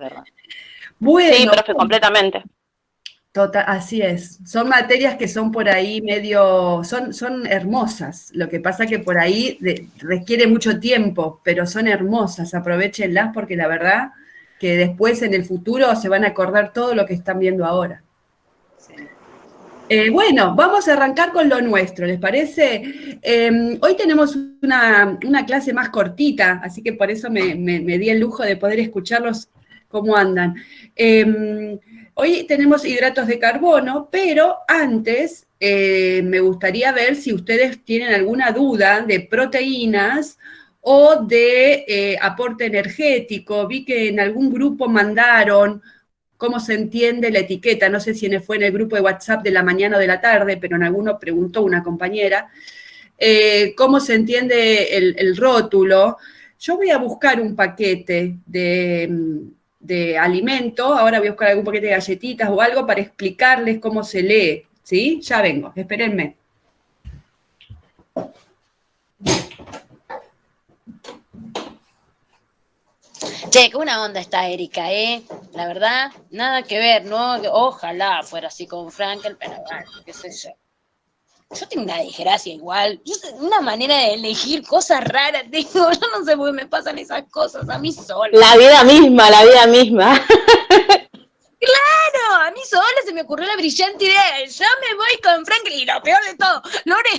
verdad. Bueno, sí, profe, completamente. Total, así es. Son materias que son por ahí medio, son hermosas. Lo que pasa que por ahí requiere mucho tiempo, pero son hermosas. Aprovéchenlas porque la verdad que después en el futuro se van a acordar todo lo que están viendo ahora. Sí. Bueno, vamos a arrancar con lo nuestro, ¿les parece? Hoy tenemos una clase más cortita, así que por eso me di el lujo de poder escucharlos cómo andan. Hoy tenemos hidratos de carbono, pero antes me gustaría ver si ustedes tienen alguna duda de proteínas o de aporte energético. Vi que en algún grupo mandaron cómo se entiende la etiqueta. No sé si fue en el grupo de WhatsApp de la mañana o de la tarde, pero en alguno preguntó una compañera cómo se entiende el rótulo. Yo voy a buscar un paquete de alimento, ahora voy a buscar algún paquete de galletitas o algo para explicarles cómo se lee, ¿sí? Ya vengo, espérenme. Che, qué buena onda está Erika, la verdad, nada que ver, ¿no? Ojalá fuera así con Frankel, pero bueno, qué sé yo. Yo tengo una desgracia igual, una manera de elegir cosas raras tengo, yo no sé por qué me pasan esas cosas a mí sola. La vida misma, la vida misma. Claro, a mí sola se me ocurrió la brillante idea, yo me voy con Frankel y lo peor de todo, Lore,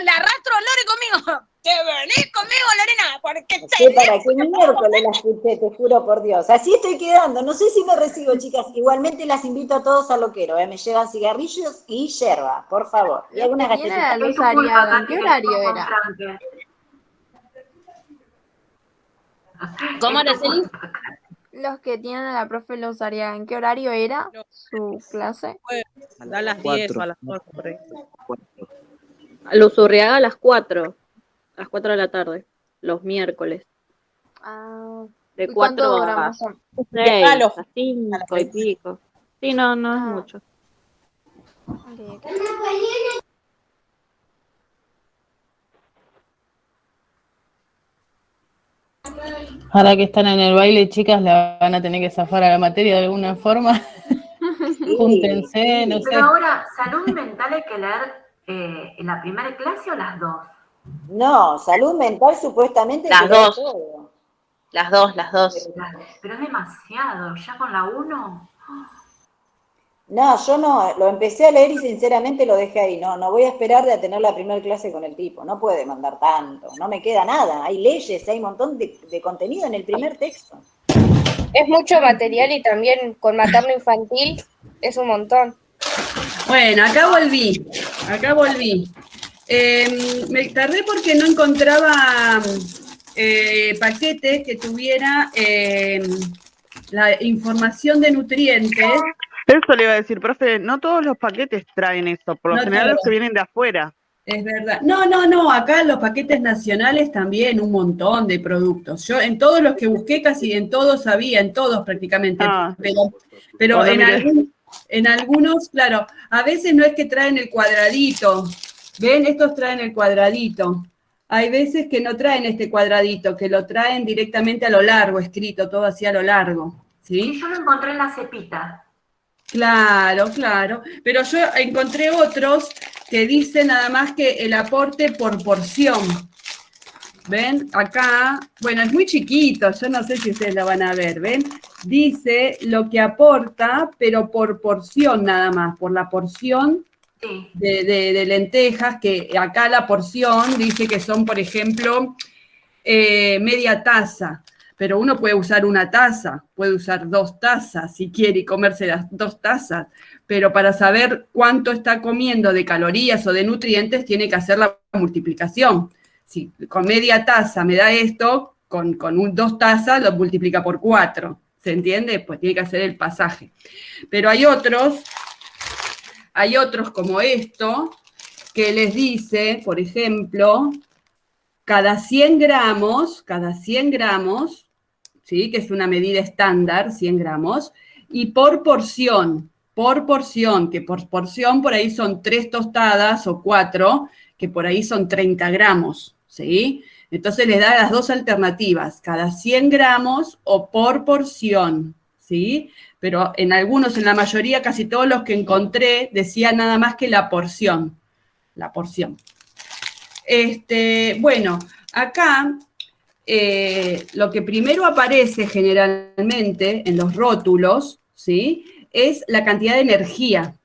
la arrastro a Lore conmigo. Te venís conmigo, Lorena, porque Sí, para que miércoles la escuché, te juro por Dios. Así estoy quedando, no sé si me recibo, chicas. Igualmente las invito a todos a loquero, Me llevan cigarrillos y yerba, por favor. Y algunas Tiene galletitas. la Luz Ariaga, ¿en qué horario era? ¿Cómo, Araceli? Los que tienen a la profe Luz Ariaga, ¿en qué horario era su clase? A las 10 o a las 8, por ahí. Luz Urriaga a las 4 de la tarde, los miércoles. Ah, De ¿y cuánto 4 dura a más o menos? 6, a 5 y pico. Sí, no es mucho. Okay. Ahora que están en el baile, chicas, la van a tener que zafar a la materia de alguna forma. Sí, Júntense, no sé. Pero ahora, salud mental hay que leer en la primera clase o las dos. No, salud mental supuestamente Las que leer dos. todo. Las dos. Pero es demasiado, ya con la 1. No, yo no, lo empecé a leer y sinceramente lo dejé ahí. No voy a esperar de a tener la primera clase con el tipo. No puede mandar tanto, no me queda nada. Hay leyes, hay un montón de contenido en el primer texto. Es mucho material y también con materno infantil es un montón. Bueno, acá volví. Me tardé porque no encontraba paquete que tuviera la información de nutrientes. Eso le iba a decir, profe, no todos los paquetes traen eso, por lo general los que vienen de afuera. Es verdad. No, acá los paquetes nacionales también un montón de productos. Yo en todos los que busqué, casi en todos había, en todos prácticamente, pero bueno, en algunos, claro, a veces no es que traen el cuadradito. ¿Ven? Estos traen el cuadradito. Hay veces que no traen este cuadradito, que lo traen directamente a lo largo, escrito, todo así a lo largo. ¿Sí? Yo lo encontré en la cepita. Claro. Pero yo encontré otros que dicen nada más que el aporte por porción. ¿Ven? Acá, bueno, es muy chiquito, yo no sé si ustedes lo van a ver, ¿ven? Dice lo que aporta, pero por porción nada más, por la porción de lentejas, que acá la porción dice que son, por ejemplo, media taza. Pero uno puede usar una taza, puede usar 2 tazas si quiere y comerse las 2 tazas, pero para saber cuánto está comiendo de calorías o de nutrientes tiene que hacer la multiplicación. Si con media taza me da esto, con 2 tazas lo multiplica por 4, ¿se entiende? Pues tiene que hacer el pasaje. Pero hay otros como esto, que les dice, por ejemplo, cada 100 gramos, ¿sí? Que es una medida estándar, 100 gramos, y por porción, que por porción por ahí son 3 tostadas o 4, que por ahí son 30 gramos, ¿sí? Entonces les da las 2 alternativas, cada 100 gramos o por porción, ¿sí? Pero en algunos, en la mayoría, casi todos los que encontré, decían nada más que la porción. La porción. Bueno, acá lo que primero aparece generalmente en los rótulos, ¿sí? Es la cantidad de energía,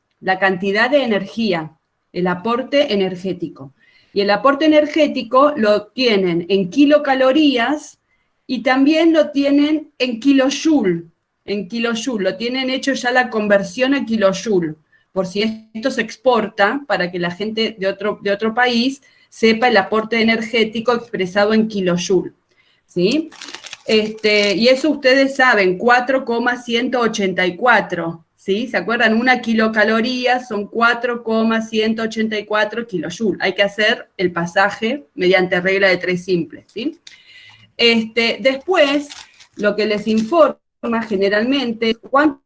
el aporte energético. Y el aporte energético lo tienen en kilocalorías y también lo tienen en kilojoule, lo tienen hecho ya la conversión a kilojoule, por si esto se exporta, para que la gente de otro país sepa el aporte energético expresado en kilojoule, ¿sí? Y eso ustedes saben, 4,184, ¿sí? ¿Se acuerdan? Una kilocaloría son 4,184 kilojoule. Hay que hacer el pasaje mediante regla de 3 simples, ¿sí? Después, lo que les informa generalmente es cuánto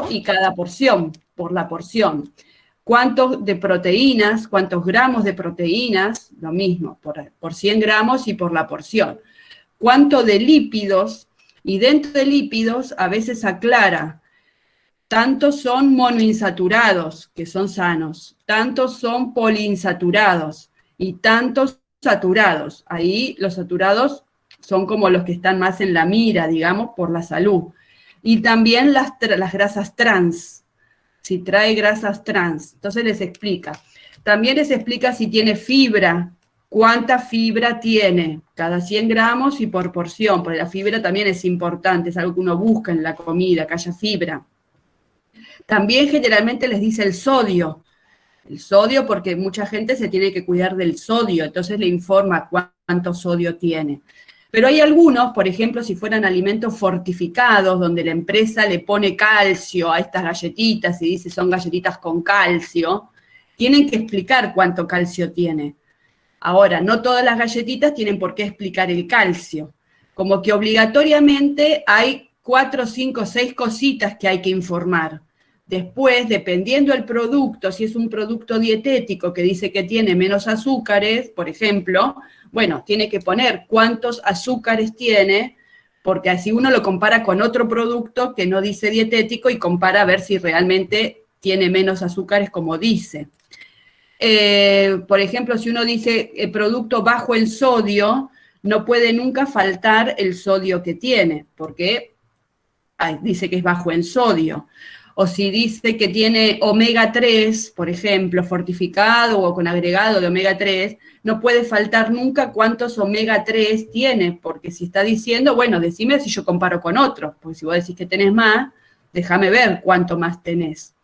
y cada porción, por la porción. ¿Cuántos de proteínas, cuántos gramos de proteínas? Lo mismo, por 100 gramos y por la porción. ¿Cuánto de lípidos? Y dentro de lípidos a veces aclara, tantos son monoinsaturados, que son sanos, tantos son poliinsaturados y tantos saturados. Ahí los saturados son como los que están más en la mira, digamos, por la salud. Y también las grasas trans, si trae grasas trans. Entonces les explica. También les explica si tiene fibra, cuánta fibra tiene, cada 100 gramos y por porción, porque la fibra también es importante, es algo que uno busca en la comida, que haya fibra. También generalmente les dice el sodio porque mucha gente se tiene que cuidar del sodio, entonces le informa cuánto sodio tiene. Pero hay algunos, por ejemplo, si fueran alimentos fortificados, donde la empresa le pone calcio a estas galletitas y dice son galletitas con calcio, tienen que explicar cuánto calcio tiene. Ahora, no todas las galletitas tienen por qué explicar el calcio. Como que obligatoriamente hay 4, 5, 6 cositas que hay que informar. Después, dependiendo del producto, si es un producto dietético que dice que tiene menos azúcares, por ejemplo, bueno, tiene que poner cuántos azúcares tiene, porque así uno lo compara con otro producto que no dice dietético y compara a ver si realmente tiene menos azúcares como dice. Por ejemplo, si uno dice producto bajo en sodio, no puede nunca faltar el sodio que tiene, porque dice que es bajo en sodio. O si dice que tiene omega 3, por ejemplo, fortificado o con agregado de omega 3, no puede faltar nunca cuántos omega 3 tiene, porque si está diciendo, bueno, decime si yo comparo con otros, porque si vos decís que tenés más, déjame ver cuánto más tenés.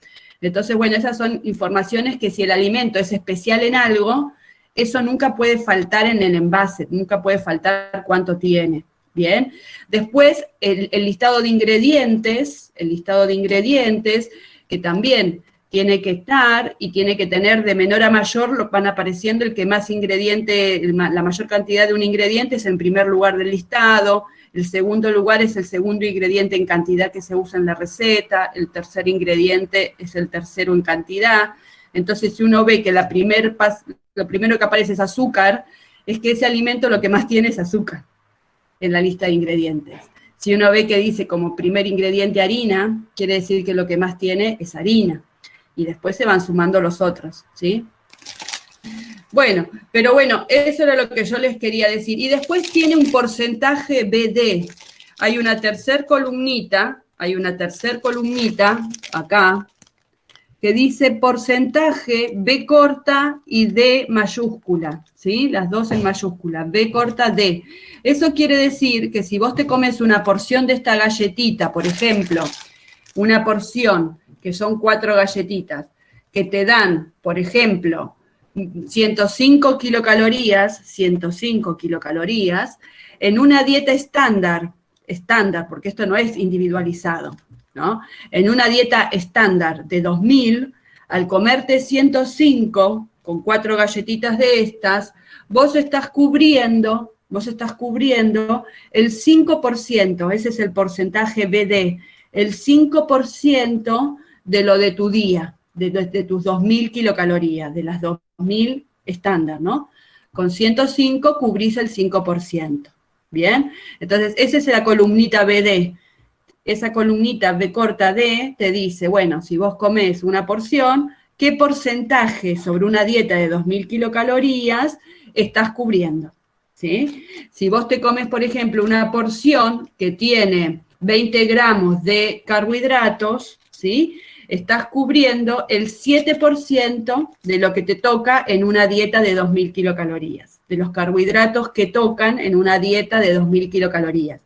Entonces, bueno, esas son informaciones que si el alimento es especial en algo, eso nunca puede faltar en el envase, nunca puede faltar cuánto tiene. Bien, después el listado de ingredientes, que también tiene que estar y tiene que tener de menor a mayor, van apareciendo el que más ingrediente, la mayor cantidad de un ingrediente es en primer lugar del listado, el segundo lugar es el segundo ingrediente en cantidad que se usa en la receta, el tercer ingrediente es el tercero en cantidad. Entonces, si uno ve que lo primero que aparece es azúcar, es que ese alimento lo que más tiene es azúcar en la lista de ingredientes. Si uno ve que dice como primer ingrediente harina, quiere decir que lo que más tiene es harina. Y después se van sumando los otros, ¿sí? Bueno, pero bueno, eso era lo que yo les quería decir. Y después tiene un porcentaje BD. Hay una tercer columnita acá, que dice porcentaje B corta y D mayúscula, ¿sí? Las dos en mayúscula, B corta, D. Eso quiere decir que si vos te comes una porción de esta galletita, por ejemplo, una porción, que son 4 galletitas, que te dan, por ejemplo, 105 kilocalorías, en una dieta estándar, porque esto no es individualizado, ¿no? En una dieta estándar de 2000, al comerte 105 con 4 galletitas de estas, vos estás cubriendo el 5%, ese es el porcentaje BD, el 5% de lo de tu día, de tus 2000 kilocalorías, de las 2000 estándar, ¿no? Con 105 cubrís el 5%. ¿Bien? Entonces, esa es la columnita BD. Esa columnita B corta D te dice, bueno, si vos comés una porción, ¿qué porcentaje sobre una dieta de 2.000 kilocalorías estás cubriendo? ¿Sí? Si vos te comes, por ejemplo, una porción que tiene 20 gramos de carbohidratos, ¿sí? Estás cubriendo el 7% de lo que te toca en una dieta de 2.000 kilocalorías, de los carbohidratos que tocan en una dieta de 2.000 kilocalorías.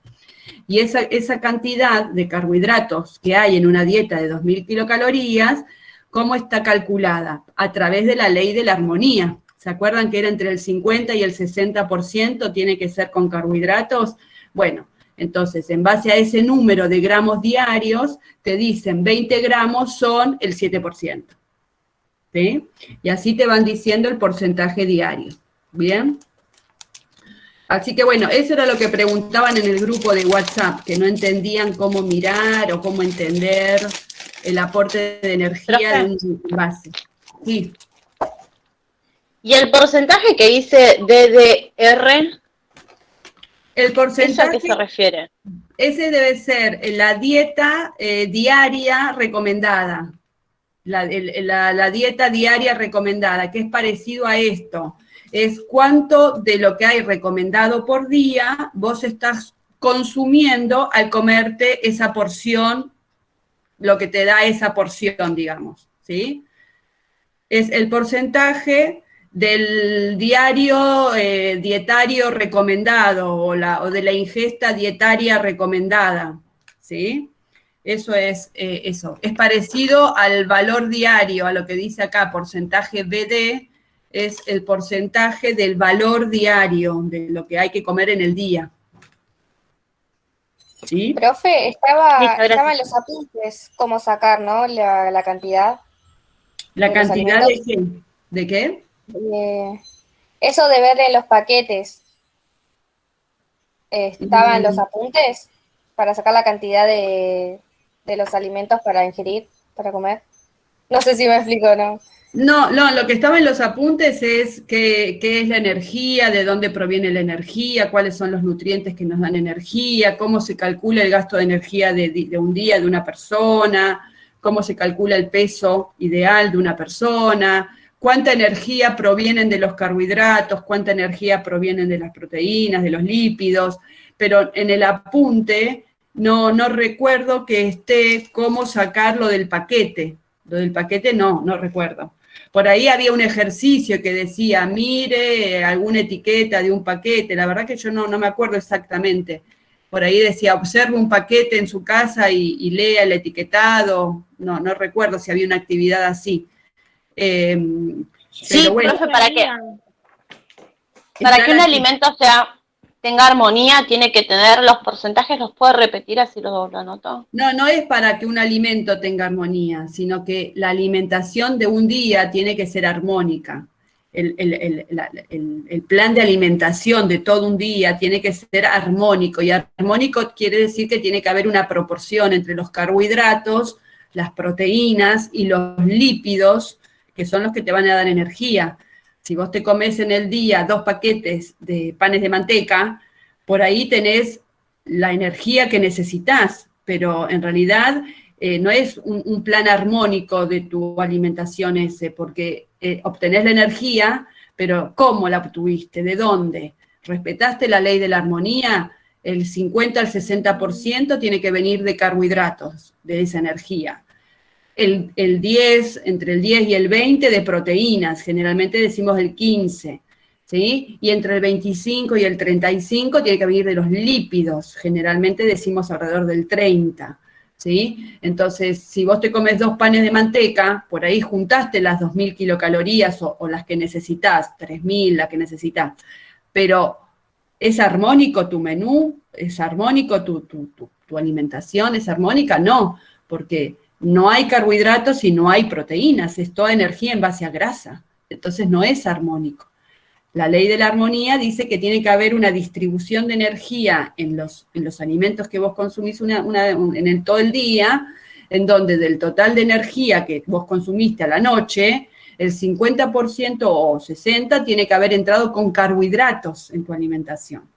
Y esa cantidad de carbohidratos que hay en una dieta de 2.000 kilocalorías, ¿cómo está calculada? A través de la ley de la armonía. ¿Se acuerdan que era entre el 50 y el 60% tiene que ser con carbohidratos? Bueno, entonces, en base a ese número de gramos diarios, te dicen 20 gramos son el 7%. ¿Sí? Y así te van diciendo el porcentaje diario. ¿Bien? Así que bueno, eso era lo que preguntaban en el grupo de WhatsApp, que no entendían cómo mirar o cómo entender el aporte de energía de un envase. Sí. ¿Y el porcentaje que dice DDR? El porcentaje, ¿Eso a qué se refiere? Ese debe ser la dieta diaria recomendada. La dieta diaria recomendada, que es parecido a esto. Es cuánto de lo que hay recomendado por día vos estás consumiendo al comerte esa porción, lo que te da esa porción, digamos, ¿sí? Es el porcentaje del diario dietario recomendado o de la ingesta dietaria recomendada, ¿sí? Eso es eso. Es parecido al valor diario, a lo que dice acá, porcentaje BD, es el porcentaje del valor diario de lo que hay que comer en el día. ¿Sí? Profe, estaba en los apuntes cómo sacar, ¿no? La cantidad. ¿La cantidad de qué? ¿De qué? Eso de ver en los paquetes. Estaba en los apuntes para sacar la cantidad de los alimentos para ingerir, para comer. No sé si me explico o no. No, lo que estaba en los apuntes es qué es la energía, de dónde proviene la energía, cuáles son los nutrientes que nos dan energía, cómo se calcula el gasto de energía de un día de una persona, cómo se calcula el peso ideal de una persona, cuánta energía provienen de los carbohidratos, cuánta energía provienen de las proteínas, de los lípidos, pero en el apunte no recuerdo que esté cómo sacarlo del paquete. Lo del paquete no recuerdo. Por ahí había un ejercicio que decía, mire alguna etiqueta de un paquete, la verdad que yo no me acuerdo exactamente. Por ahí decía, observe un paquete en su casa y lea el etiquetado, no recuerdo si había una actividad así. Sí, bueno, profe, para que un alimento tenga armonía, tiene que tener los porcentajes, ¿los puede repetir así lo anoto? No es para que un alimento tenga armonía, sino que la alimentación de un día tiene que ser armónica. El plan de alimentación de todo un día tiene que ser armónico, y armónico quiere decir que tiene que haber una proporción entre los carbohidratos, las proteínas y los lípidos, que son los que te van a dar energía. Si vos te comes en el día 2 paquetes de panes de manteca, por ahí tenés la energía que necesitas, pero en realidad no es un plan armónico de tu alimentación ese, porque obtenés la energía, pero ¿cómo la obtuviste? ¿De dónde? ¿Respetaste la ley de la armonía? El 50 al 60% tiene que venir de carbohidratos, de esa energía. El 10, entre el 10 y el 20 de proteínas, generalmente decimos el 15, ¿sí? Y entre el 25 y el 35 tiene que venir de los lípidos, generalmente decimos alrededor del 30, ¿sí? Entonces, si vos te comes 2 panes de manteca, por ahí juntaste las 2.000 kilocalorías o las que necesitas, 3.000, las que necesitas, pero ¿es armónico tu menú? ¿Es armónico tu alimentación? ¿Es armónica? No, porque no hay carbohidratos y no hay proteínas, es toda energía en base a grasa, entonces no es armónico. La ley de la armonía dice que tiene que haber una distribución de energía en los alimentos que vos consumís todo el día, en donde del total de energía que vos consumiste a la noche, el 50% o 60% tiene que haber entrado con carbohidratos en tu alimentación.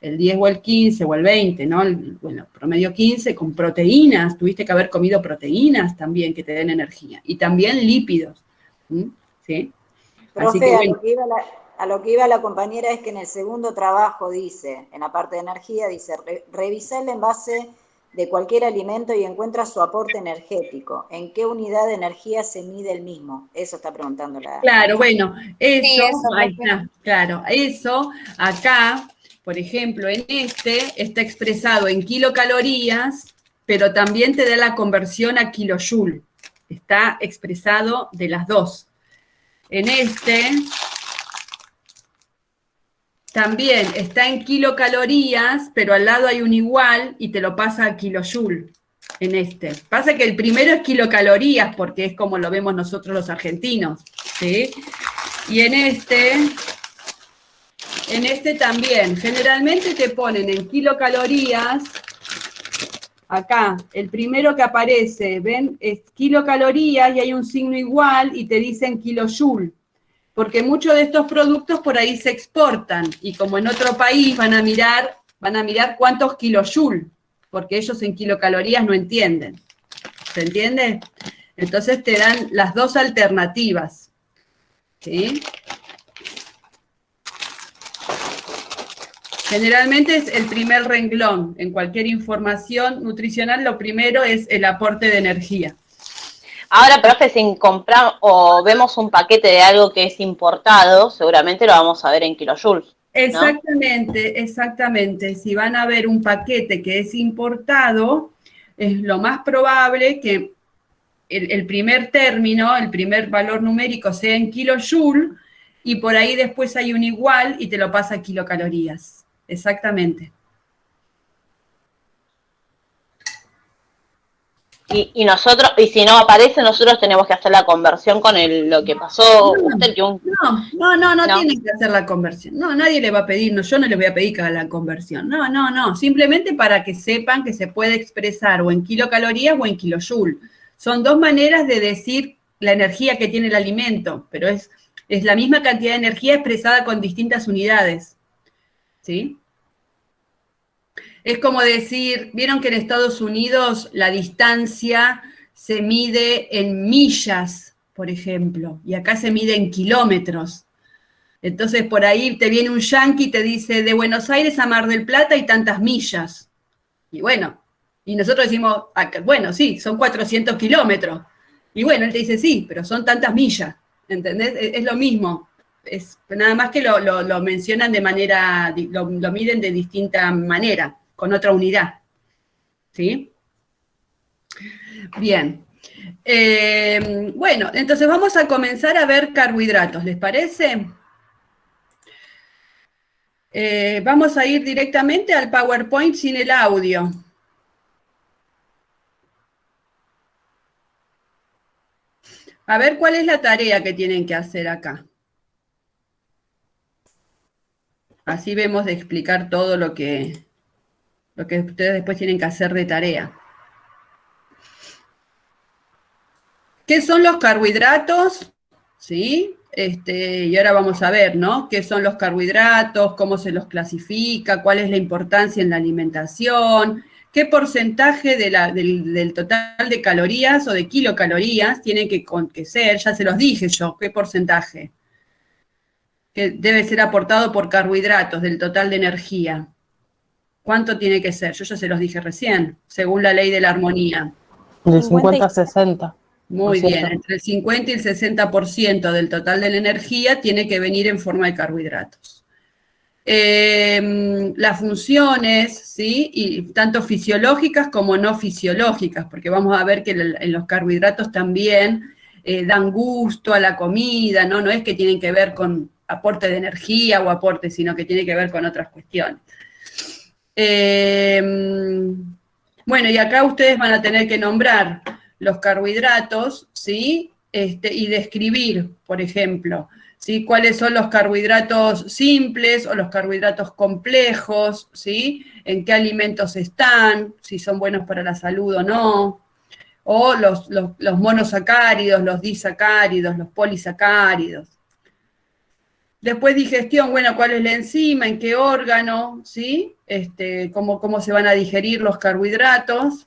El 10 o el 15 o el 20, ¿no? Bueno, promedio 15 con proteínas, tuviste que haber comido proteínas también que te den energía. Y también lípidos, ¿sí? Profe, Así que, bueno, a lo que iba la compañera es que en el segundo trabajo dice, en la parte de energía, dice, revisa el envase de cualquier alimento y encuentra su aporte energético. ¿En qué unidad de energía se mide el mismo? Eso está preguntando la... claro, bueno, eso, Sí, eso, ahí profe. está, claro, eso acá, por ejemplo, en este está expresado en kilocalorías, pero también te da la conversión a kilojoule. Está expresado de las dos. En este también está en kilocalorías, pero al lado hay un igual y te lo pasa a kilojoule. En este. Pasa que el primero es kilocalorías, porque es como lo vemos nosotros los argentinos, ¿sí? Y en este también, generalmente te ponen en kilocalorías, acá, el primero que aparece, ¿ven? Es kilocalorías y hay un signo igual y te dicen kilojoule, porque muchos de estos productos por ahí se exportan y como en otro país van a mirar cuántos kilojoule, porque ellos en kilocalorías no entienden. ¿Se entiende? Entonces te dan las dos alternativas, ¿sí? Generalmente es el primer renglón. En cualquier información nutricional, lo primero es el aporte de energía. Ahora, profe, si compramos o vemos un paquete de algo que es importado, seguramente lo vamos a ver en kilojoules, ¿no? Exactamente, exactamente. Si van a ver un paquete que es importado, es lo más probable que el primer término, el primer valor numérico sea en kilojoule y por ahí después hay un igual y te lo pasa a kilocalorías. Exactamente. Y nosotros, y si no aparece, nosotros tenemos que hacer la conversión con lo que pasó. No ¿No? tienen que hacer la conversión. No, nadie le va a pedir, no, yo no les voy a pedir que hagan la conversión. No, simplemente para que sepan que se puede expresar o en kilocalorías o en kilojoule. Son dos maneras de decir la energía que tiene el alimento, pero es la misma cantidad de energía expresada con distintas unidades. ¿Sí? Es como decir, vieron que en Estados Unidos la distancia se mide en millas, por ejemplo, y acá se mide en kilómetros. Entonces, por ahí te viene un yanqui y te dice, de Buenos Aires a Mar del Plata hay tantas millas. Y bueno, y nosotros decimos, bueno, sí, son 400 kilómetros. Y bueno, él te dice, sí, pero son tantas millas, ¿entendés? Es lo mismo. Es nada más que lo mencionan de manera, lo miden de distinta manera, con otra unidad. ¿Sí? Bien. Bueno, entonces vamos a comenzar a ver carbohidratos, ¿les parece? Vamos a ir directamente al PowerPoint sin el audio. A ver cuál es la tarea que tienen que hacer acá. Así vemos de explicar todo lo que ustedes después tienen que hacer de tarea. ¿Qué son los carbohidratos? ¿Sí? Y ahora vamos a ver, ¿no? ¿Qué son los carbohidratos? ¿Cómo se los clasifica? ¿Cuál es la importancia en la alimentación? ¿Qué porcentaje del total de calorías o de kilocalorías tiene que ser? Ya se los dije yo, ¿qué porcentaje? Que debe ser aportado por carbohidratos del total de energía. ¿Cuánto tiene que ser? Yo ya se los dije recién, según la ley de la armonía. De 50 a 60. Muy bien, entre el 50 y el 60% del total de la energía tiene que venir en forma de carbohidratos. Las funciones, ¿sí? Y tanto fisiológicas como no fisiológicas, porque vamos a ver que en los carbohidratos también dan gusto a la comida, ¿no? No es que tienen que ver con aporte de energía o aporte, sino que tiene que ver con otras cuestiones. Bueno, y acá ustedes van a tener que nombrar los carbohidratos, ¿sí? Y describir, por ejemplo, ¿sí? Cuáles son los carbohidratos simples o los carbohidratos complejos, ¿sí? En qué alimentos están, si son buenos para la salud o no. o los monosacáridos, los disacáridos, los polisacáridos. Después digestión, bueno, ¿cuál es la enzima? ¿En qué órgano? ¿Sí? ¿Cómo se van a digerir los carbohidratos?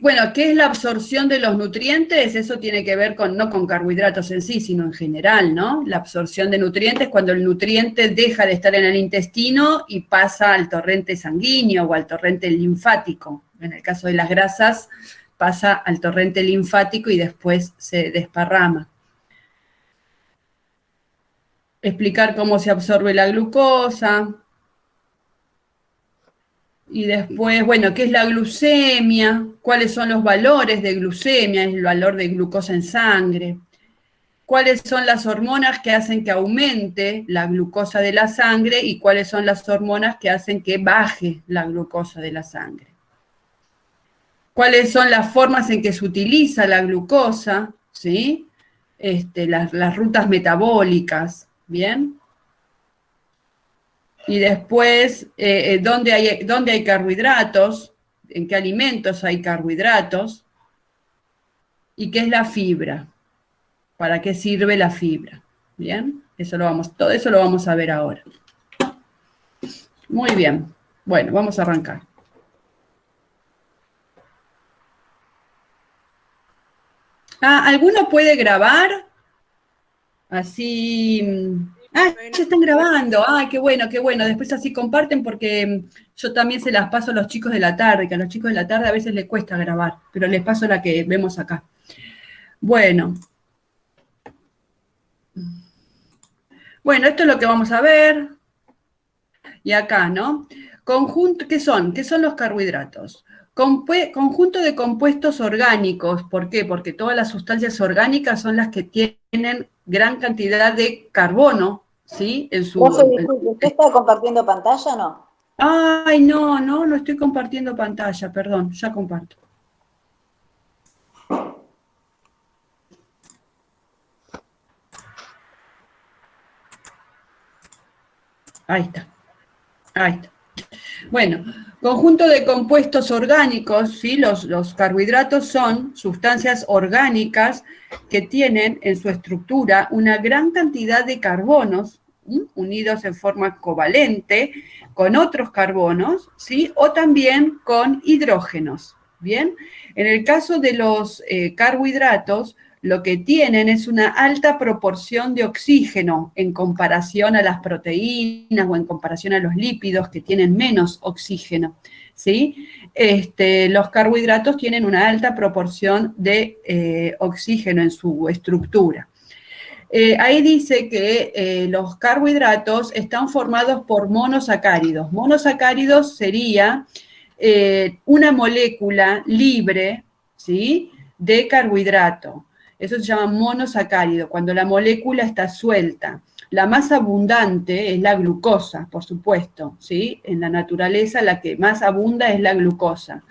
Bueno, ¿qué es la absorción de los nutrientes? Eso tiene que ver no con carbohidratos en sí, sino en general, ¿no? La absorción de nutrientes cuando el nutriente deja de estar en el intestino y pasa al torrente sanguíneo o al torrente linfático. En el caso de las grasas, pasa al torrente linfático y después se desparrama. Explicar cómo se absorbe la glucosa. Y después, bueno, ¿qué es la glucemia? ¿Cuáles son los valores de glucemia? Es el valor de glucosa en sangre. ¿Cuáles son las hormonas que hacen que aumente la glucosa de la sangre? Y cuáles son las hormonas que hacen que baje la glucosa de la sangre. ¿Cuáles son las formas en que se utiliza la glucosa? ¿Sí? Las rutas metabólicas, ¿bien? Y después, ¿dónde hay carbohidratos? ¿En qué alimentos hay carbohidratos? ¿Y qué es la fibra? ¿Para qué sirve la fibra? ¿Bien? Todo eso lo vamos a ver ahora. Muy bien. Bueno, vamos a arrancar. ¿Alguno puede grabar? Así... ya están grabando. Qué bueno, qué bueno. Después así comparten porque yo también se las paso a los chicos de la tarde, que a los chicos de la tarde a veces les cuesta grabar, pero les paso la que vemos acá. Bueno. Bueno, esto es lo que vamos a ver. Y acá, ¿no? ¿Qué son? ¿Qué son los carbohidratos? Conjunto de compuestos orgánicos. ¿Por qué? Porque todas las sustancias orgánicas son las que tienen gran cantidad de carbono, ¿sí? Profe, disculpe, ¿usted está compartiendo pantalla o no? Ay, no estoy compartiendo pantalla, perdón, ya comparto. Ahí está. Bueno, conjunto de compuestos orgánicos, ¿sí? Los carbohidratos son sustancias orgánicas que tienen en su estructura una gran cantidad de carbonos, ¿sí? Unidos en forma covalente con otros carbonos, ¿sí? O también con hidrógenos, ¿bien? En el caso de los carbohidratos, lo que tienen es una alta proporción de oxígeno en comparación a las proteínas o en comparación a los lípidos que tienen menos oxígeno, ¿sí? Los carbohidratos tienen una alta proporción de oxígeno en su estructura. Ahí dice que los carbohidratos están formados por monosacáridos. Monosacáridos sería una molécula libre, ¿sí? De carbohidrato. Eso se llama monosacárido, cuando la molécula está suelta. La más abundante es la glucosa, por supuesto, ¿sí? En la naturaleza la que más abunda es la glucosa.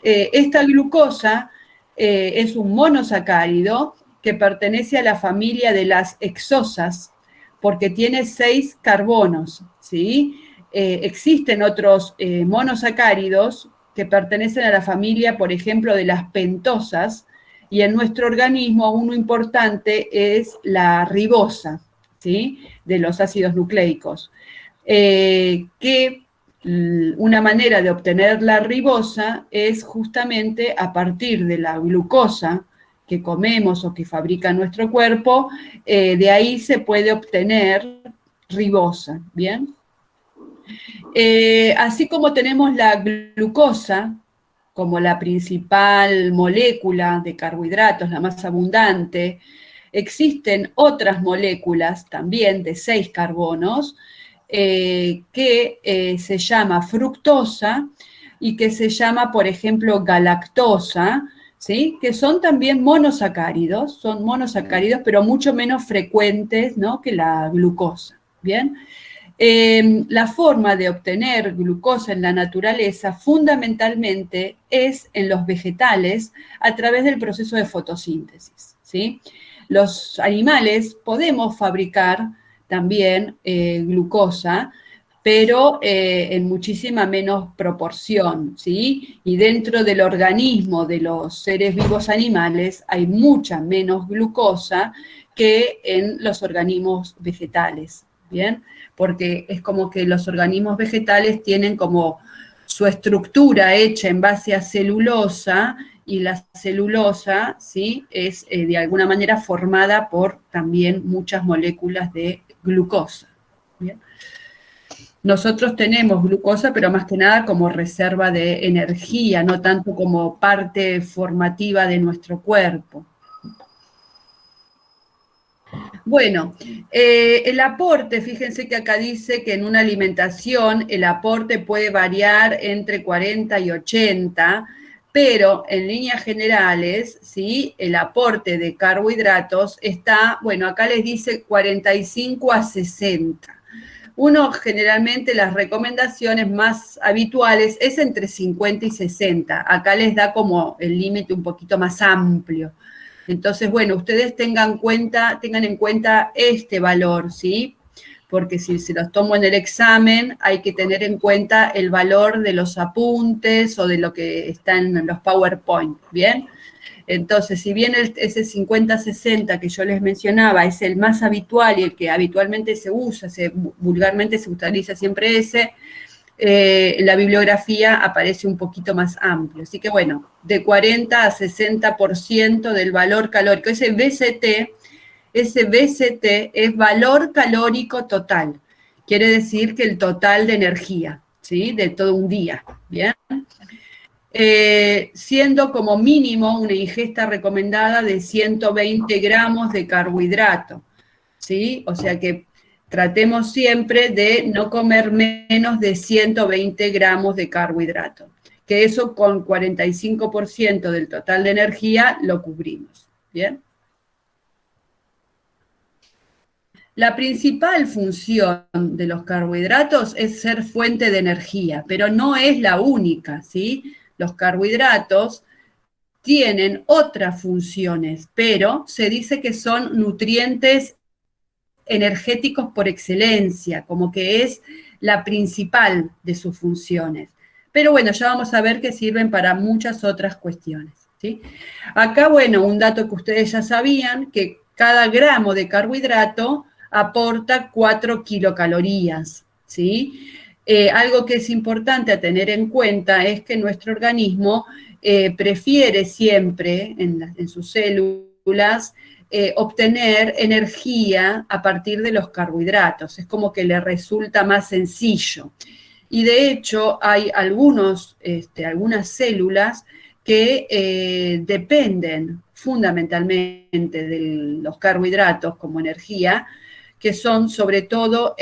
Esta glucosa es un monosacárido que pertenece a la familia de las hexosas, porque tiene 6 carbonos, ¿sí? Existen otros monosacáridos que pertenecen a la familia, por ejemplo, de las pentosas, y en nuestro organismo uno importante es la ribosa, ¿sí? De los ácidos nucleicos. Una manera de obtener la ribosa es justamente a partir de la glucosa que comemos o que fabrica nuestro cuerpo, de ahí se puede obtener ribosa, ¿bien? Así como tenemos la glucosa como la principal molécula de carbohidratos, la más abundante, existen otras moléculas también de 6 carbonos que se llama fructosa y que se llama, por ejemplo, galactosa, ¿sí? Que son también monosacáridos, pero mucho menos frecuentes, ¿no? Que la glucosa, ¿bien? La forma de obtener glucosa en la naturaleza fundamentalmente es en los vegetales a través del proceso de fotosíntesis, ¿sí? Los animales podemos fabricar también glucosa pero en muchísima menos proporción, ¿sí? Y dentro del organismo de los seres vivos animales hay mucha menos glucosa que en los organismos vegetales, ¿bien? Porque es como que los organismos vegetales tienen como su estructura hecha en base a celulosa, y la celulosa, ¿sí?, es de alguna manera formada por también muchas moléculas de glucosa, ¿bien? Nosotros tenemos glucosa, pero más que nada como reserva de energía, no tanto como parte formativa de nuestro cuerpo. Bueno, el aporte, fíjense que acá dice que en una alimentación el aporte puede variar entre 40 y 80, pero en líneas generales, ¿sí?, el aporte de carbohidratos está, bueno, acá les dice 45 a 60. Uno generalmente las recomendaciones más habituales es entre 50 y 60. Acá les da como el límite un poquito más amplio. Entonces, bueno, ustedes tengan en cuenta este valor, ¿sí? Porque si se los tomo en el examen, hay que tener en cuenta el valor de los apuntes o de lo que está en los PowerPoint, ¿bien? Entonces, si bien ese 50-60 que yo les mencionaba es el más habitual y el que habitualmente se usa, vulgarmente se utiliza siempre ese, en la bibliografía aparece un poquito más amplio. Así que bueno, de 40 a 60% del valor calórico. Ese BCT es valor calórico total. Quiere decir que el total de energía, ¿sí?, de todo un día, ¿bien? Siendo como mínimo una ingesta recomendada de 120 gramos de carbohidrato, ¿sí? O sea que tratemos siempre de no comer menos de 120 gramos de carbohidrato, que eso con 45% del total de energía lo cubrimos, ¿bien? La principal función de los carbohidratos es ser fuente de energía, pero no es la única, ¿sí? Los carbohidratos tienen otras funciones, pero se dice que son nutrientes energéticos por excelencia, como que es la principal de sus funciones. Pero bueno, ya vamos a ver que sirven para muchas otras cuestiones, ¿sí? Acá, bueno, un dato que ustedes ya sabían, que cada gramo de carbohidrato aporta 4 kilocalorías, ¿sí? Algo que es importante a tener en cuenta es que nuestro organismo prefiere siempre en sus células obtener energía a partir de los carbohidratos. Es como que le resulta más sencillo. Y de hecho hay algunas células que dependen fundamentalmente de los carbohidratos como energía, que son sobre todo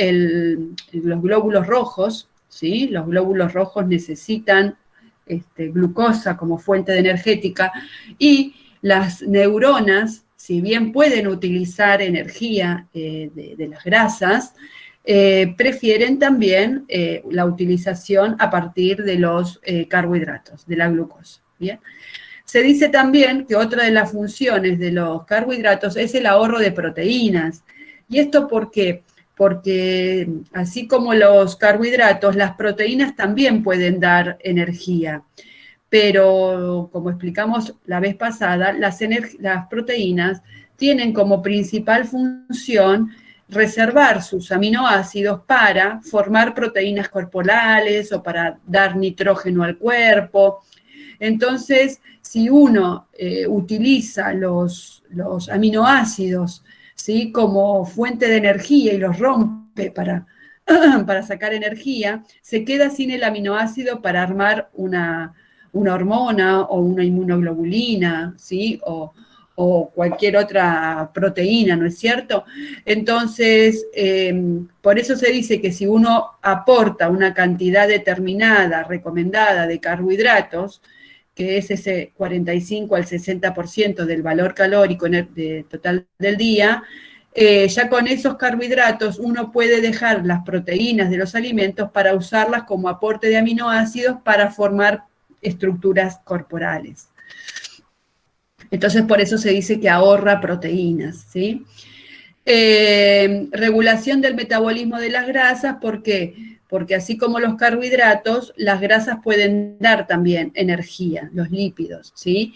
los glóbulos rojos, ¿sí? Los glóbulos rojos necesitan glucosa como fuente de energética, y las neuronas, si bien pueden utilizar energía de las grasas, prefieren también la utilización a partir de los carbohidratos, de la glucosa, ¿bien? Se dice también que otra de las funciones de los carbohidratos es el ahorro de proteínas. ¿Y esto por qué? Porque así como los carbohidratos, las proteínas también pueden dar energía. Pero, como explicamos la vez pasada, las proteínas tienen como principal función reservar sus aminoácidos para formar proteínas corporales o para dar nitrógeno al cuerpo. Entonces, si uno utiliza los aminoácidos, ¿sí?, como fuente de energía y los rompe para sacar energía, se queda sin el aminoácido para armar una hormona o una inmunoglobulina, ¿sí?, o cualquier otra proteína, ¿no es cierto? Entonces, por eso se dice que si uno aporta una cantidad determinada, recomendada de carbohidratos, que es ese 45 al 60% del valor calórico total del día, ya con esos carbohidratos uno puede dejar las proteínas de los alimentos para usarlas como aporte de aminoácidos para formar estructuras corporales. Entonces, por eso se dice que ahorra proteínas, ¿sí? Regulación del metabolismo de las grasas, ¿por qué? porque así como los carbohidratos, las grasas pueden dar también energía, los lípidos, ¿sí?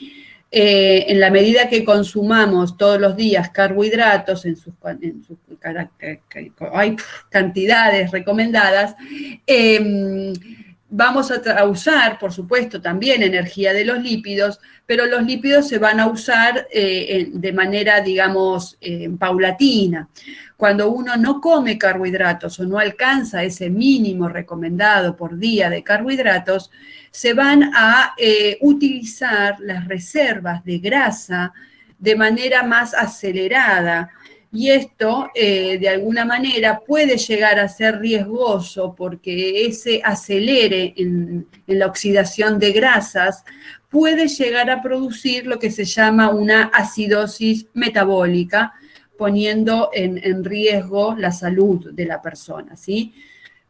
En la medida que consumamos todos los días carbohidratos en sus cantidades recomendadas, vamos a usar, por supuesto, también energía de los lípidos, pero los lípidos se van a usar de manera, digamos, paulatina. Cuando uno no come carbohidratos o no alcanza ese mínimo recomendado por día de carbohidratos, se van a utilizar las reservas de grasa de manera más acelerada. Y esto, de alguna manera, puede llegar a ser riesgoso porque ese acelere en la oxidación de grasas puede llegar a producir lo que se llama una acidosis metabólica, poniendo en riesgo la salud de la persona, ¿sí?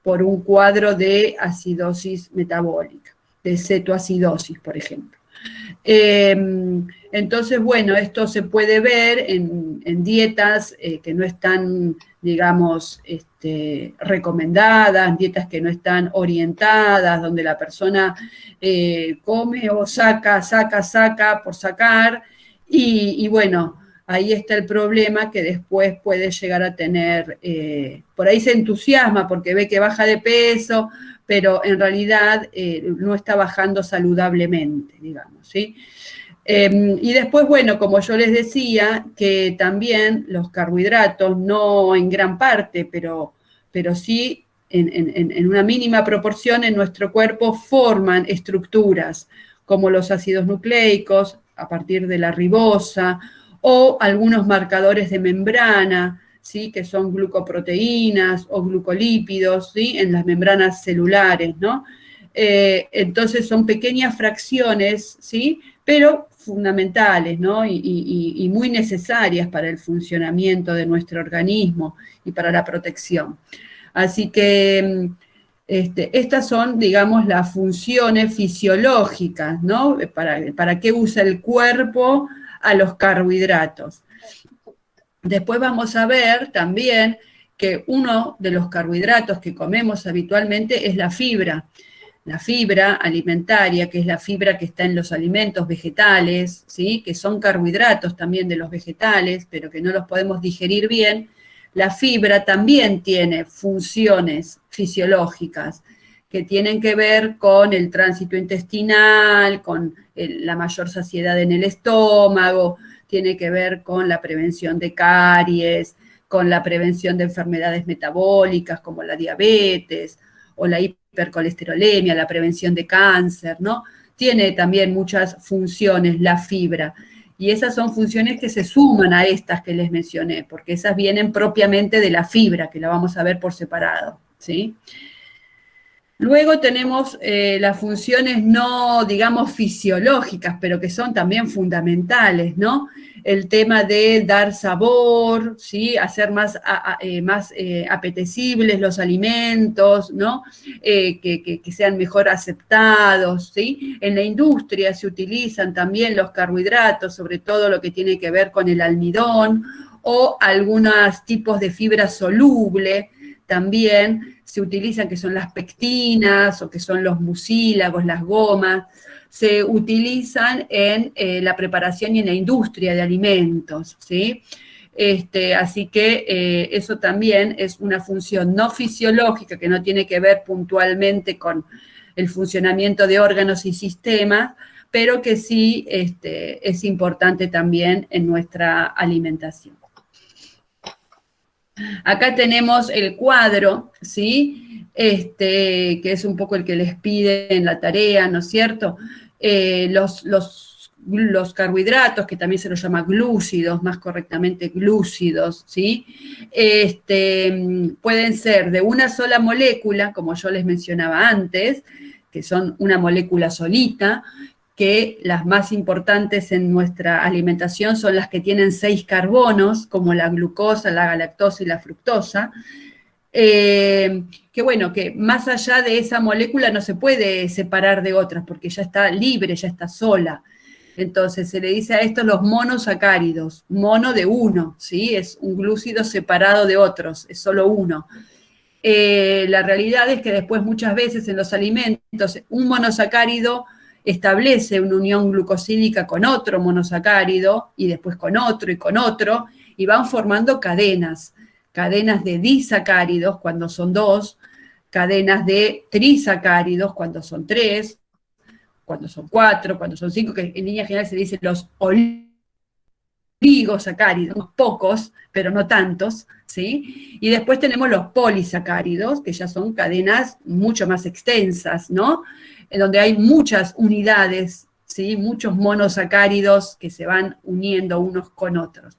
Por un cuadro de acidosis metabólica, de cetoacidosis, por ejemplo. Entonces, bueno, esto se puede ver en dietas que no están, digamos, recomendadas, dietas que no están orientadas, donde la persona come o saca por sacar, y bueno, ahí está el problema que después puede llegar a tener, por ahí se entusiasma porque ve que baja de peso, pero en realidad no está bajando saludablemente, digamos, ¿sí? Y después, bueno, como yo les decía, que también los carbohidratos, no en gran parte, pero sí en una mínima proporción en nuestro cuerpo forman estructuras, como los ácidos nucleicos, a partir de la ribosa, o algunos marcadores de membrana, ¿sí? Que son glucoproteínas o glucolípidos, ¿sí? En las membranas celulares, ¿no? Entonces son pequeñas fracciones, ¿sí? Pero fundamentales, ¿no? Y muy necesarias para el funcionamiento de nuestro organismo y para la protección. Así que estas son, digamos, las funciones fisiológicas, ¿no? Para qué usa el cuerpo a los carbohidratos. Después vamos a ver también que uno de los carbohidratos que comemos habitualmente es la fibra alimentaria, que es la fibra que está en los alimentos vegetales, ¿sí? Que son carbohidratos también de los vegetales, pero que no los podemos digerir bien. La fibra también tiene funciones fisiológicas que tienen que ver con el tránsito intestinal, con la mayor saciedad en el estómago, tiene que ver con la prevención de caries, con la prevención de enfermedades metabólicas como la diabetes o la hipercolesterolemia, la prevención de cáncer, ¿no? Tiene también muchas funciones la fibra, y esas son funciones que se suman a estas que les mencioné, porque esas vienen propiamente de la fibra, que la vamos a ver por separado, ¿sí? Luego tenemos las funciones no, digamos, fisiológicas, pero que son también fundamentales, ¿no? El tema de dar sabor, ¿sí? Hacer más apetecibles los alimentos, ¿no? Que sean mejor aceptados, ¿sí? En la industria se utilizan también los carbohidratos, sobre todo lo que tiene que ver con el almidón, o algunos tipos de fibra soluble también se utilizan, que son las pectinas o que son los mucílagos, las gomas, se utilizan en la preparación y en la industria de alimentos, ¿sí? Así que eso también es una función no fisiológica que no tiene que ver puntualmente con el funcionamiento de órganos y sistemas, pero que sí es importante también en nuestra alimentación. Acá tenemos el cuadro, ¿sí? Que es un poco el que les pide en la tarea, ¿no es cierto? Los carbohidratos, que también se los llama glúcidos, más correctamente glúcidos, ¿sí? Pueden ser de una sola molécula, como yo les mencionaba antes, que son una molécula solita, que las más importantes en nuestra alimentación son las que tienen 6 carbonos, como la glucosa, la galactosa y la fructosa, que bueno, que más allá de esa molécula no se puede separar de otras, porque ya está libre, ya está sola. Entonces se le dice a estos los monosacáridos, mono de uno, ¿sí? Es un glúcido separado de otros, es solo uno. la realidad es que después muchas veces en los alimentos un monosacárido establece una unión glucosídica con otro monosacárido y después con otro y van formando cadenas de disacáridos cuando son 2, cadenas de trisacáridos cuando son 3, cuando son 4, cuando son 5, que en línea general se dice los oligosacáridos, pocos, pero no tantos, ¿sí? Y después tenemos los polisacáridos, que ya son cadenas mucho más extensas, ¿no? En donde hay muchas unidades, ¿sí? Muchos monosacáridos que se van uniendo unos con otros.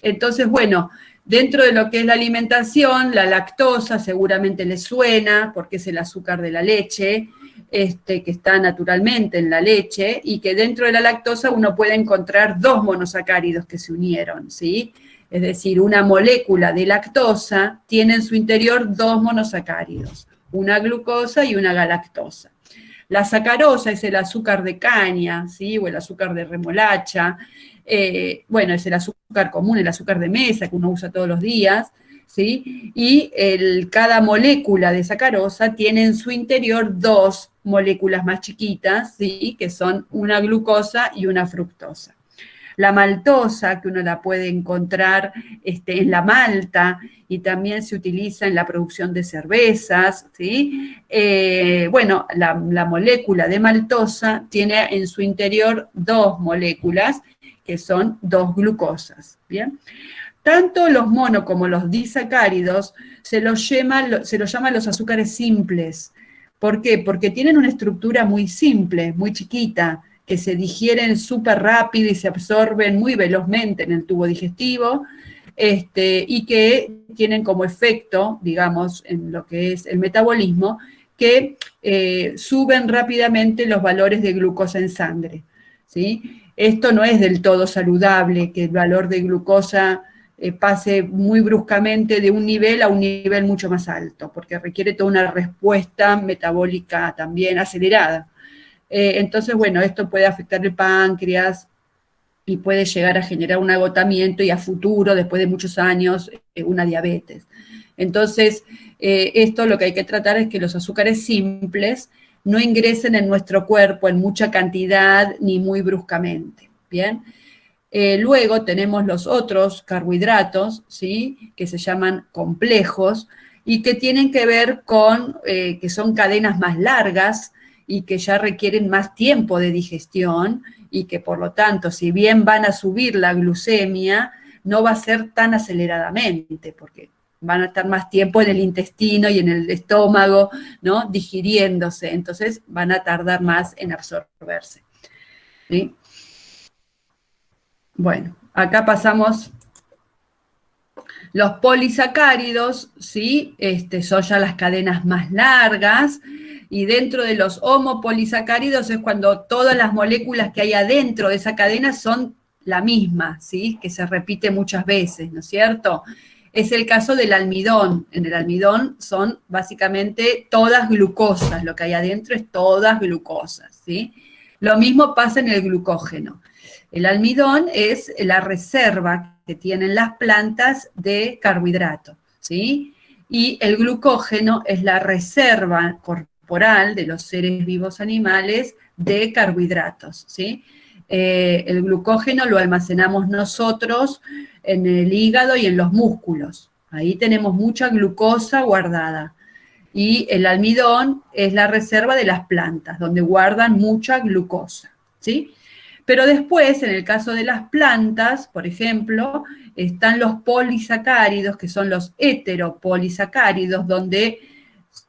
Entonces, bueno, dentro de lo que es la alimentación, la lactosa seguramente les suena, porque es el azúcar de la leche, que está naturalmente en la leche, y que dentro de la lactosa uno puede encontrar 2 monosacáridos que se unieron, ¿sí? Es decir, una molécula de lactosa tiene en su interior 2 monosacáridos, una glucosa y una galactosa. La sacarosa es el azúcar de caña, ¿sí? O el azúcar de remolacha, bueno, es el azúcar común, el azúcar de mesa que uno usa todos los días, ¿sí? Y cada molécula de sacarosa tiene en su interior 2 moléculas más chiquitas, ¿sí? Que son una glucosa y una fructosa. La maltosa, que uno la puede encontrar en la malta y también se utiliza en la producción de cervezas, ¿sí? Bueno, la molécula de maltosa tiene en su interior 2 moléculas que son 2 glucosas, ¿bien? Tanto los mono como los disacáridos se los llama los azúcares simples. ¿Por qué? Porque tienen una estructura muy simple, muy chiquita, que se digieren súper rápido y se absorben muy velozmente en el tubo digestivo, y que tienen como efecto, digamos, en lo que es el metabolismo, que suben rápidamente los valores de glucosa en sangre, ¿sí? Esto no es del todo saludable, que el valor de glucosa pase muy bruscamente de un nivel a un nivel mucho más alto, porque requiere toda una respuesta metabólica también acelerada. Entonces, bueno, esto puede afectar el páncreas y puede llegar a generar un agotamiento y a futuro, después de muchos años, una diabetes. Entonces, esto lo que hay que tratar es que los azúcares simples no ingresen en nuestro cuerpo en mucha cantidad ni muy bruscamente, ¿bien? Luego tenemos los otros carbohidratos, ¿sí? Que se llaman complejos y que tienen que ver con que son cadenas más largas y que ya requieren más tiempo de digestión y que por lo tanto, si bien van a subir la glucemia, no va a ser tan aceleradamente, porque van a estar más tiempo en el intestino y en el estómago, ¿no? Digiriéndose, entonces van a tardar más en absorberse, ¿sí? Bueno, acá pasamos los polisacáridos, ¿sí? Son ya las cadenas más largas, y dentro de los homopolisacáridos es cuando todas las moléculas que hay adentro de esa cadena son la misma, ¿sí? Que se repite muchas veces, ¿no es cierto? Es el caso del almidón. En el almidón son básicamente todas glucosas, lo que hay adentro es todas glucosas, ¿sí? Lo mismo pasa en el glucógeno. El almidón es la reserva que tienen las plantas de carbohidrato, ¿sí? Y el glucógeno es la reserva corporal de los seres vivos animales de carbohidratos, ¿sí? El glucógeno lo almacenamos nosotros en el hígado y en los músculos. Ahí tenemos mucha glucosa guardada. Y el almidón es la reserva de las plantas, donde guardan mucha glucosa, ¿sí? Pero después, en el caso de las plantas, por ejemplo, están los polisacáridos, que son los heteropolisacáridos, donde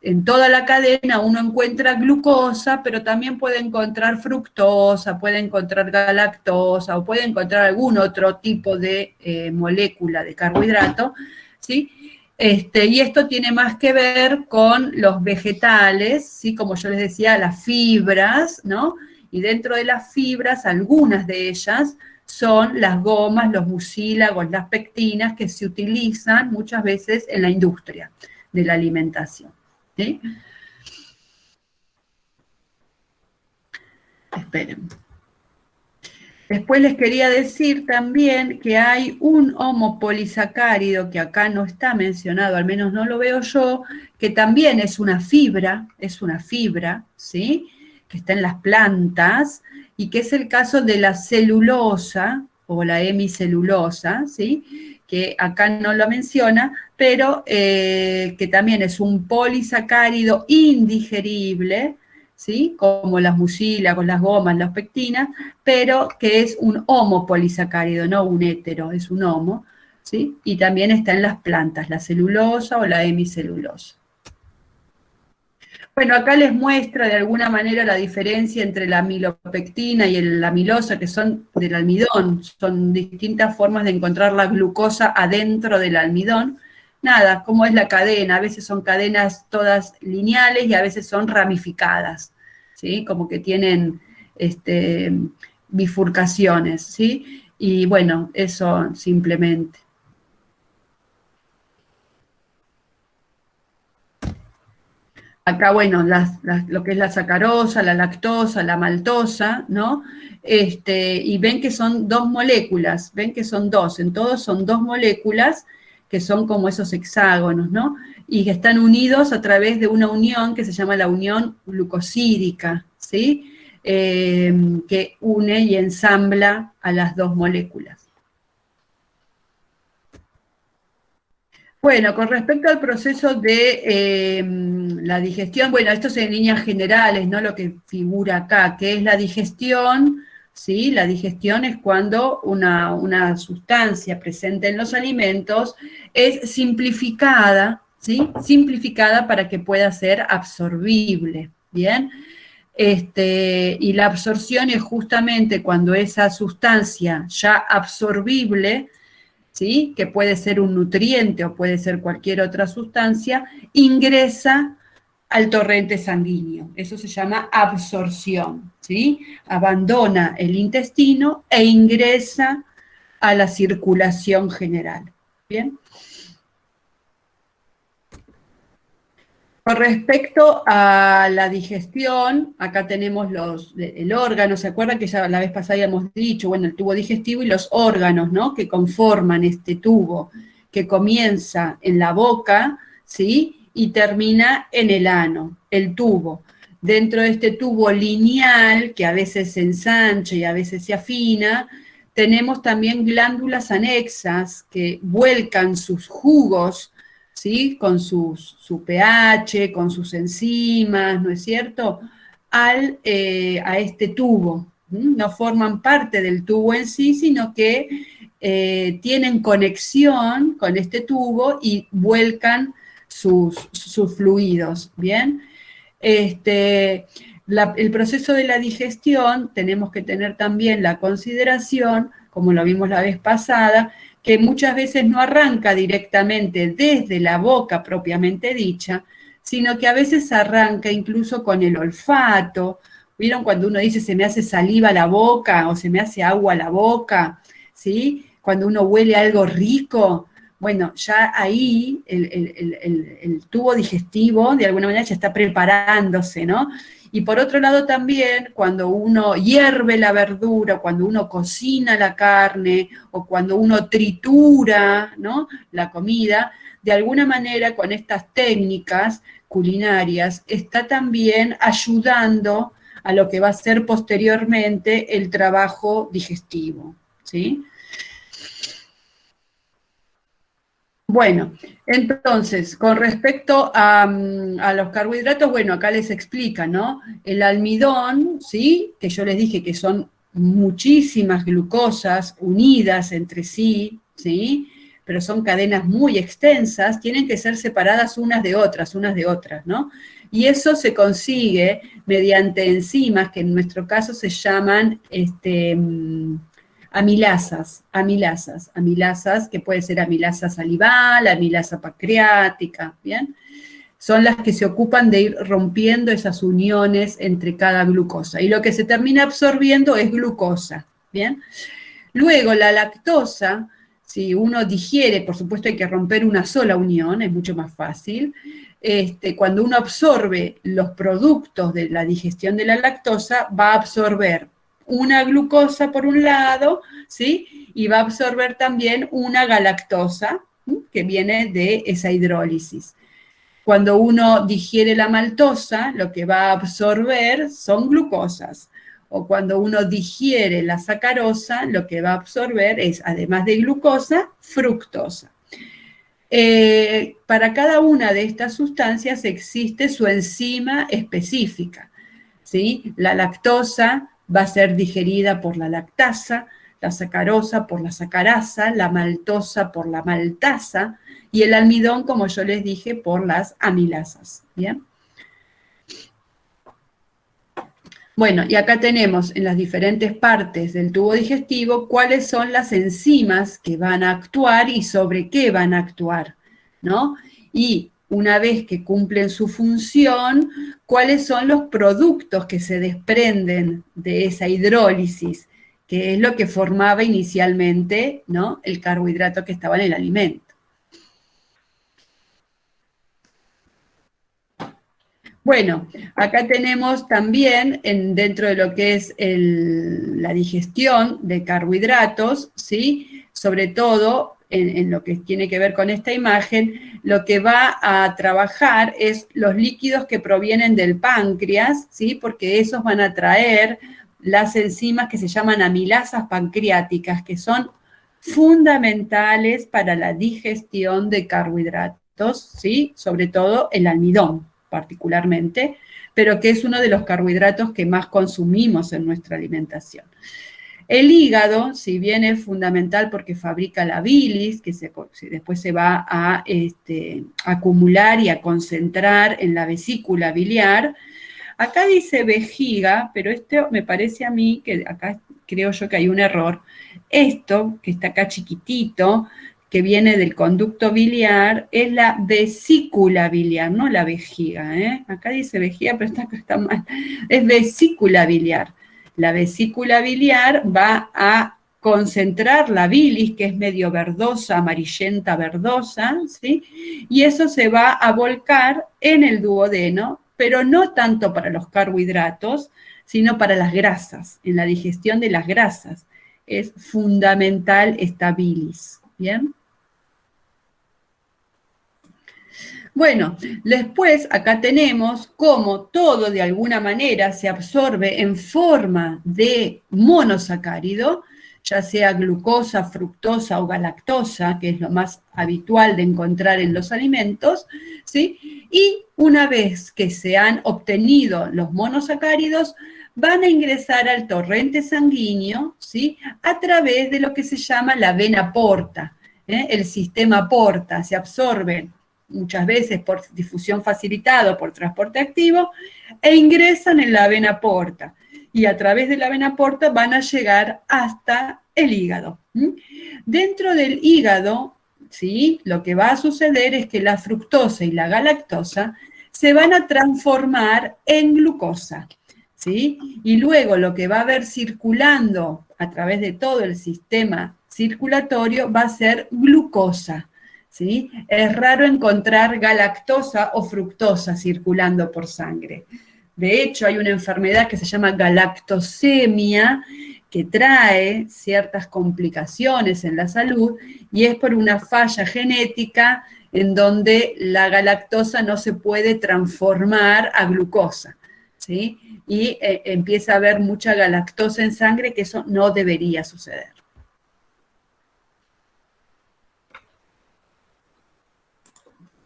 en toda la cadena uno encuentra glucosa, pero también puede encontrar fructosa, puede encontrar galactosa, o puede encontrar algún otro tipo de molécula de carbohidrato, ¿sí? Y esto tiene más que ver con los vegetales, ¿sí? Como yo les decía, las fibras, ¿no? Y dentro de las fibras, algunas de ellas son las gomas, los mucílagos, las pectinas que se utilizan muchas veces en la industria de la alimentación, ¿sí? Esperen. Después les quería decir también que hay un homopolisacárido que acá no está mencionado, al menos no lo veo yo, que también es una fibra, ¿sí? Que está en las plantas, y que es el caso de la celulosa, o la hemicelulosa, ¿sí? Que acá no lo menciona, pero que también es un polisacárido indigerible, ¿sí? Como las mucílagos, las gomas, las pectinas, pero que es un homopolisacárido, no un hetero, es un homo, ¿sí? Y también está en las plantas, la celulosa o la hemicelulosa. Bueno, acá les muestra de alguna manera la diferencia entre la amilopectina y la amilosa, que son del almidón, son distintas formas de encontrar la glucosa adentro del almidón. Nada, cómo es la cadena, a veces son cadenas todas lineales y a veces son ramificadas, ¿sí? Como que tienen bifurcaciones, ¿sí? Y bueno, eso simplemente. Acá, bueno, lo que es la sacarosa, la lactosa, la maltosa, ¿no? Y ven que son dos moléculas, ven que son dos, en todos son dos moléculas que son como esos hexágonos, ¿no? Y que están unidos a través de una unión que se llama la unión glucosídica, ¿sí? Que une y ensambla a las dos moléculas. Bueno, con respecto al proceso de la digestión, bueno, esto es en líneas generales, ¿no? Lo que figura acá, que es la digestión, ¿sí? La digestión es cuando una sustancia presente en los alimentos es simplificada, ¿sí? Simplificada para que pueda ser absorbible, ¿bien? Y la absorción es justamente cuando esa sustancia ya absorbible, ¿sí? Que puede ser un nutriente o puede ser cualquier otra sustancia, ingresa al torrente sanguíneo. Eso se llama absorción, ¿sí? Abandona el intestino e ingresa a la circulación general. ¿Bien? Con respecto a la digestión, acá tenemos el órgano, ¿se acuerdan que ya la vez pasada habíamos dicho, bueno, el tubo digestivo y los órganos, ¿no? Que conforman este tubo, que comienza en la boca, ¿sí? Y termina en el ano, el tubo. Dentro de este tubo lineal, que a veces se ensancha y a veces se afina, tenemos también glándulas anexas que vuelcan sus jugos, ¿sí? Con su pH, con sus enzimas, ¿no es cierto?, a este tubo. No forman parte del tubo en sí, sino que tienen conexión con este tubo y vuelcan sus fluidos, ¿bien? El proceso de la digestión, tenemos que tener también la consideración, como lo vimos la vez pasada, que muchas veces no arranca directamente desde la boca propiamente dicha, sino que a veces arranca incluso con el olfato. ¿Vieron cuando uno dice se me hace saliva la boca o se me hace agua la boca? ¿Sí? Cuando uno huele algo rico, bueno, ya ahí el tubo digestivo de alguna manera ya está preparándose, ¿no? Y por otro lado también, cuando uno hierve la verdura, cuando uno cocina la carne, o cuando uno tritura, ¿no?, la comida, de alguna manera con estas técnicas culinarias, está también ayudando a lo que va a ser posteriormente el trabajo digestivo, ¿sí? Bueno, entonces, con respecto a los carbohidratos, bueno, acá les explica, ¿no? El almidón, ¿sí? Que yo les dije que son muchísimas glucosas unidas entre sí, ¿sí? Pero son cadenas muy extensas, tienen que ser separadas unas de otras, ¿no? Y eso se consigue mediante enzimas que en nuestro caso se llaman amilasas, que puede ser amilasa salival, amilasa pancreática, ¿bien? Son las que se ocupan de ir rompiendo esas uniones entre cada glucosa. Y lo que se termina absorbiendo es glucosa, ¿bien? Luego la lactosa, si uno digiere, por supuesto hay que romper una sola unión, es mucho más fácil. Cuando uno absorbe los productos de la digestión de la lactosa, va a absorber una glucosa por un lado, ¿sí? Y va a absorber también una galactosa, que viene de esa hidrólisis. Cuando uno digiere la maltosa, lo que va a absorber son glucosas. O cuando uno digiere la sacarosa, lo que va a absorber es, además de glucosa, fructosa. Para cada una de estas sustancias existe su enzima específica, ¿sí? La lactosa va a ser digerida por la lactasa, la sacarosa por la sacarasa, la maltosa por la maltasa y el almidón, como yo les dije, por las amilasas, ¿bien? Bueno, y acá tenemos en las diferentes partes del tubo digestivo cuáles son las enzimas que van a actuar y sobre qué van a actuar, ¿no? Y una vez que cumplen su función, cuáles son los productos que se desprenden de esa hidrólisis, que es lo que formaba inicialmente, ¿no?, el carbohidrato que estaba en el alimento. Bueno, acá tenemos también, dentro de lo que es la digestión de carbohidratos, ¿sí? Sobre todo, en lo que tiene que ver con esta imagen, lo que va a trabajar es los líquidos que provienen del páncreas, ¿sí? Porque esos van a traer las enzimas que se llaman amilasas pancreáticas, que son fundamentales para la digestión de carbohidratos, ¿sí? Sobre todo el almidón, particularmente, pero que es uno de los carbohidratos que más consumimos en nuestra alimentación. El hígado, si bien es fundamental porque fabrica la bilis, que después se va a acumular y a concentrar en la vesícula biliar. Acá dice vejiga, pero esto me parece a mí, que acá creo yo que hay un error. Esto, que está acá chiquitito, que viene del conducto biliar, es la vesícula biliar, no la vejiga, ¿eh? Acá dice vejiga, pero acá está mal. Es vesícula biliar. La vesícula biliar va a concentrar la bilis, que es medio verdosa, amarillenta verdosa, ¿sí? Y eso se va a volcar en el duodeno, pero no tanto para los carbohidratos, sino para las grasas, en la digestión de las grasas. Es fundamental esta bilis, ¿bien? Bueno, después acá tenemos cómo todo de alguna manera se absorbe en forma de monosacárido, ya sea glucosa, fructosa o galactosa, que es lo más habitual de encontrar en los alimentos, ¿sí? Y una vez que se han obtenido los monosacáridos, van a ingresar al torrente sanguíneo, ¿sí?, a través de lo que se llama la vena porta, el sistema porta. Se absorben muchas veces por difusión facilitada o por transporte activo, e ingresan en la vena porta. Y a través de la vena porta van a llegar hasta el hígado. Dentro del hígado, ¿sí?, lo que va a suceder es que la fructosa y la galactosa se van a transformar en glucosa, ¿sí? Y luego lo que va a haber circulando a través de todo el sistema circulatorio va a ser glucosa, ¿sí? Es raro encontrar galactosa o fructosa circulando por sangre. De hecho, hay una enfermedad que se llama galactosemia, que trae ciertas complicaciones en la salud, y es por una falla genética en donde la galactosa no se puede transformar a glucosa, ¿sí? Y empieza a haber mucha galactosa en sangre, que eso no debería suceder.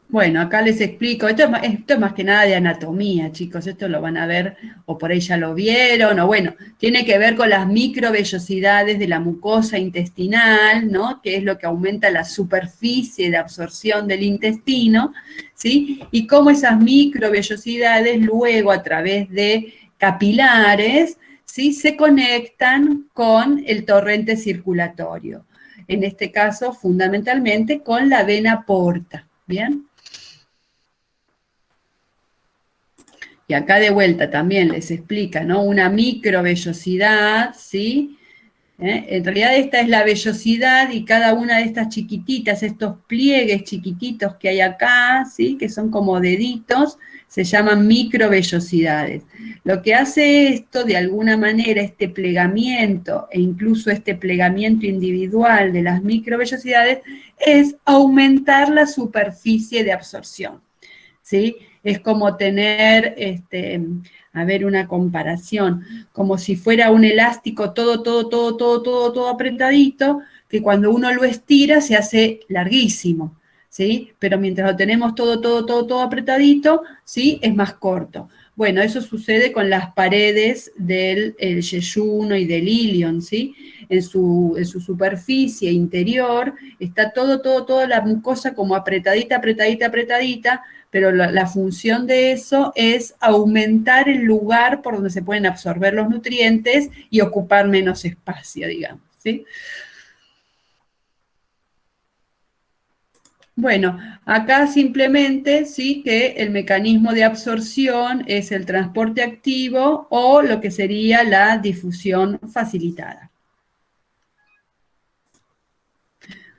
Bueno, acá les explico, esto es más que nada de anatomía, chicos, esto lo van a ver, o por ahí ya lo vieron, o bueno, tiene que ver con las microvellosidades de la mucosa intestinal, ¿no?, que es lo que aumenta la superficie de absorción del intestino, ¿sí? Y cómo esas microvellosidades luego a través de capilares, ¿sí?, se conectan con el torrente circulatorio, en este caso fundamentalmente con la vena porta, ¿bien? Y acá de vuelta también les explica, ¿no?, una microvellosidad, ¿sí?, En realidad esta es la vellosidad y cada una de estas chiquititas, estos pliegues chiquititos que hay acá, ¿sí? Que son como deditos, se llaman microvellosidades. Lo que hace esto, de alguna manera, este plegamiento e incluso este plegamiento individual de las microvellosidades, es aumentar la superficie de absorción, ¿sí? Es como tener, a ver, una comparación, como si fuera un elástico todo apretadito, que cuando uno lo estira se hace larguísimo, ¿sí? Pero mientras lo tenemos todo apretadito, ¿sí? Es más corto. Bueno, eso sucede con las paredes del yeyuno y del ilion, ¿sí? En su superficie interior está toda la mucosa como apretadita, pero la función de eso es aumentar el lugar por donde se pueden absorber los nutrientes y ocupar menos espacio, digamos, ¿sí? Bueno, acá simplemente, sí, que el mecanismo de absorción es el transporte activo o lo que sería la difusión facilitada.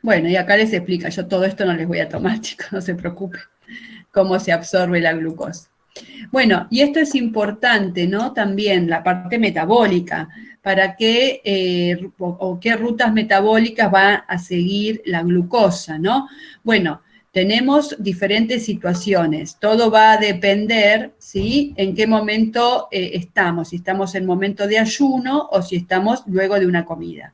Bueno, y acá les explica, yo todo esto no les voy a tomar, chicos, no se preocupen, cómo se absorbe la glucosa. Bueno, y esto es importante, ¿no? También la parte metabólica, para qué, o qué rutas metabólicas va a seguir la glucosa, ¿no? Bueno, tenemos diferentes situaciones, todo va a depender, ¿sí? En qué momento estamos, si estamos en momento de ayuno o si estamos luego de una comida.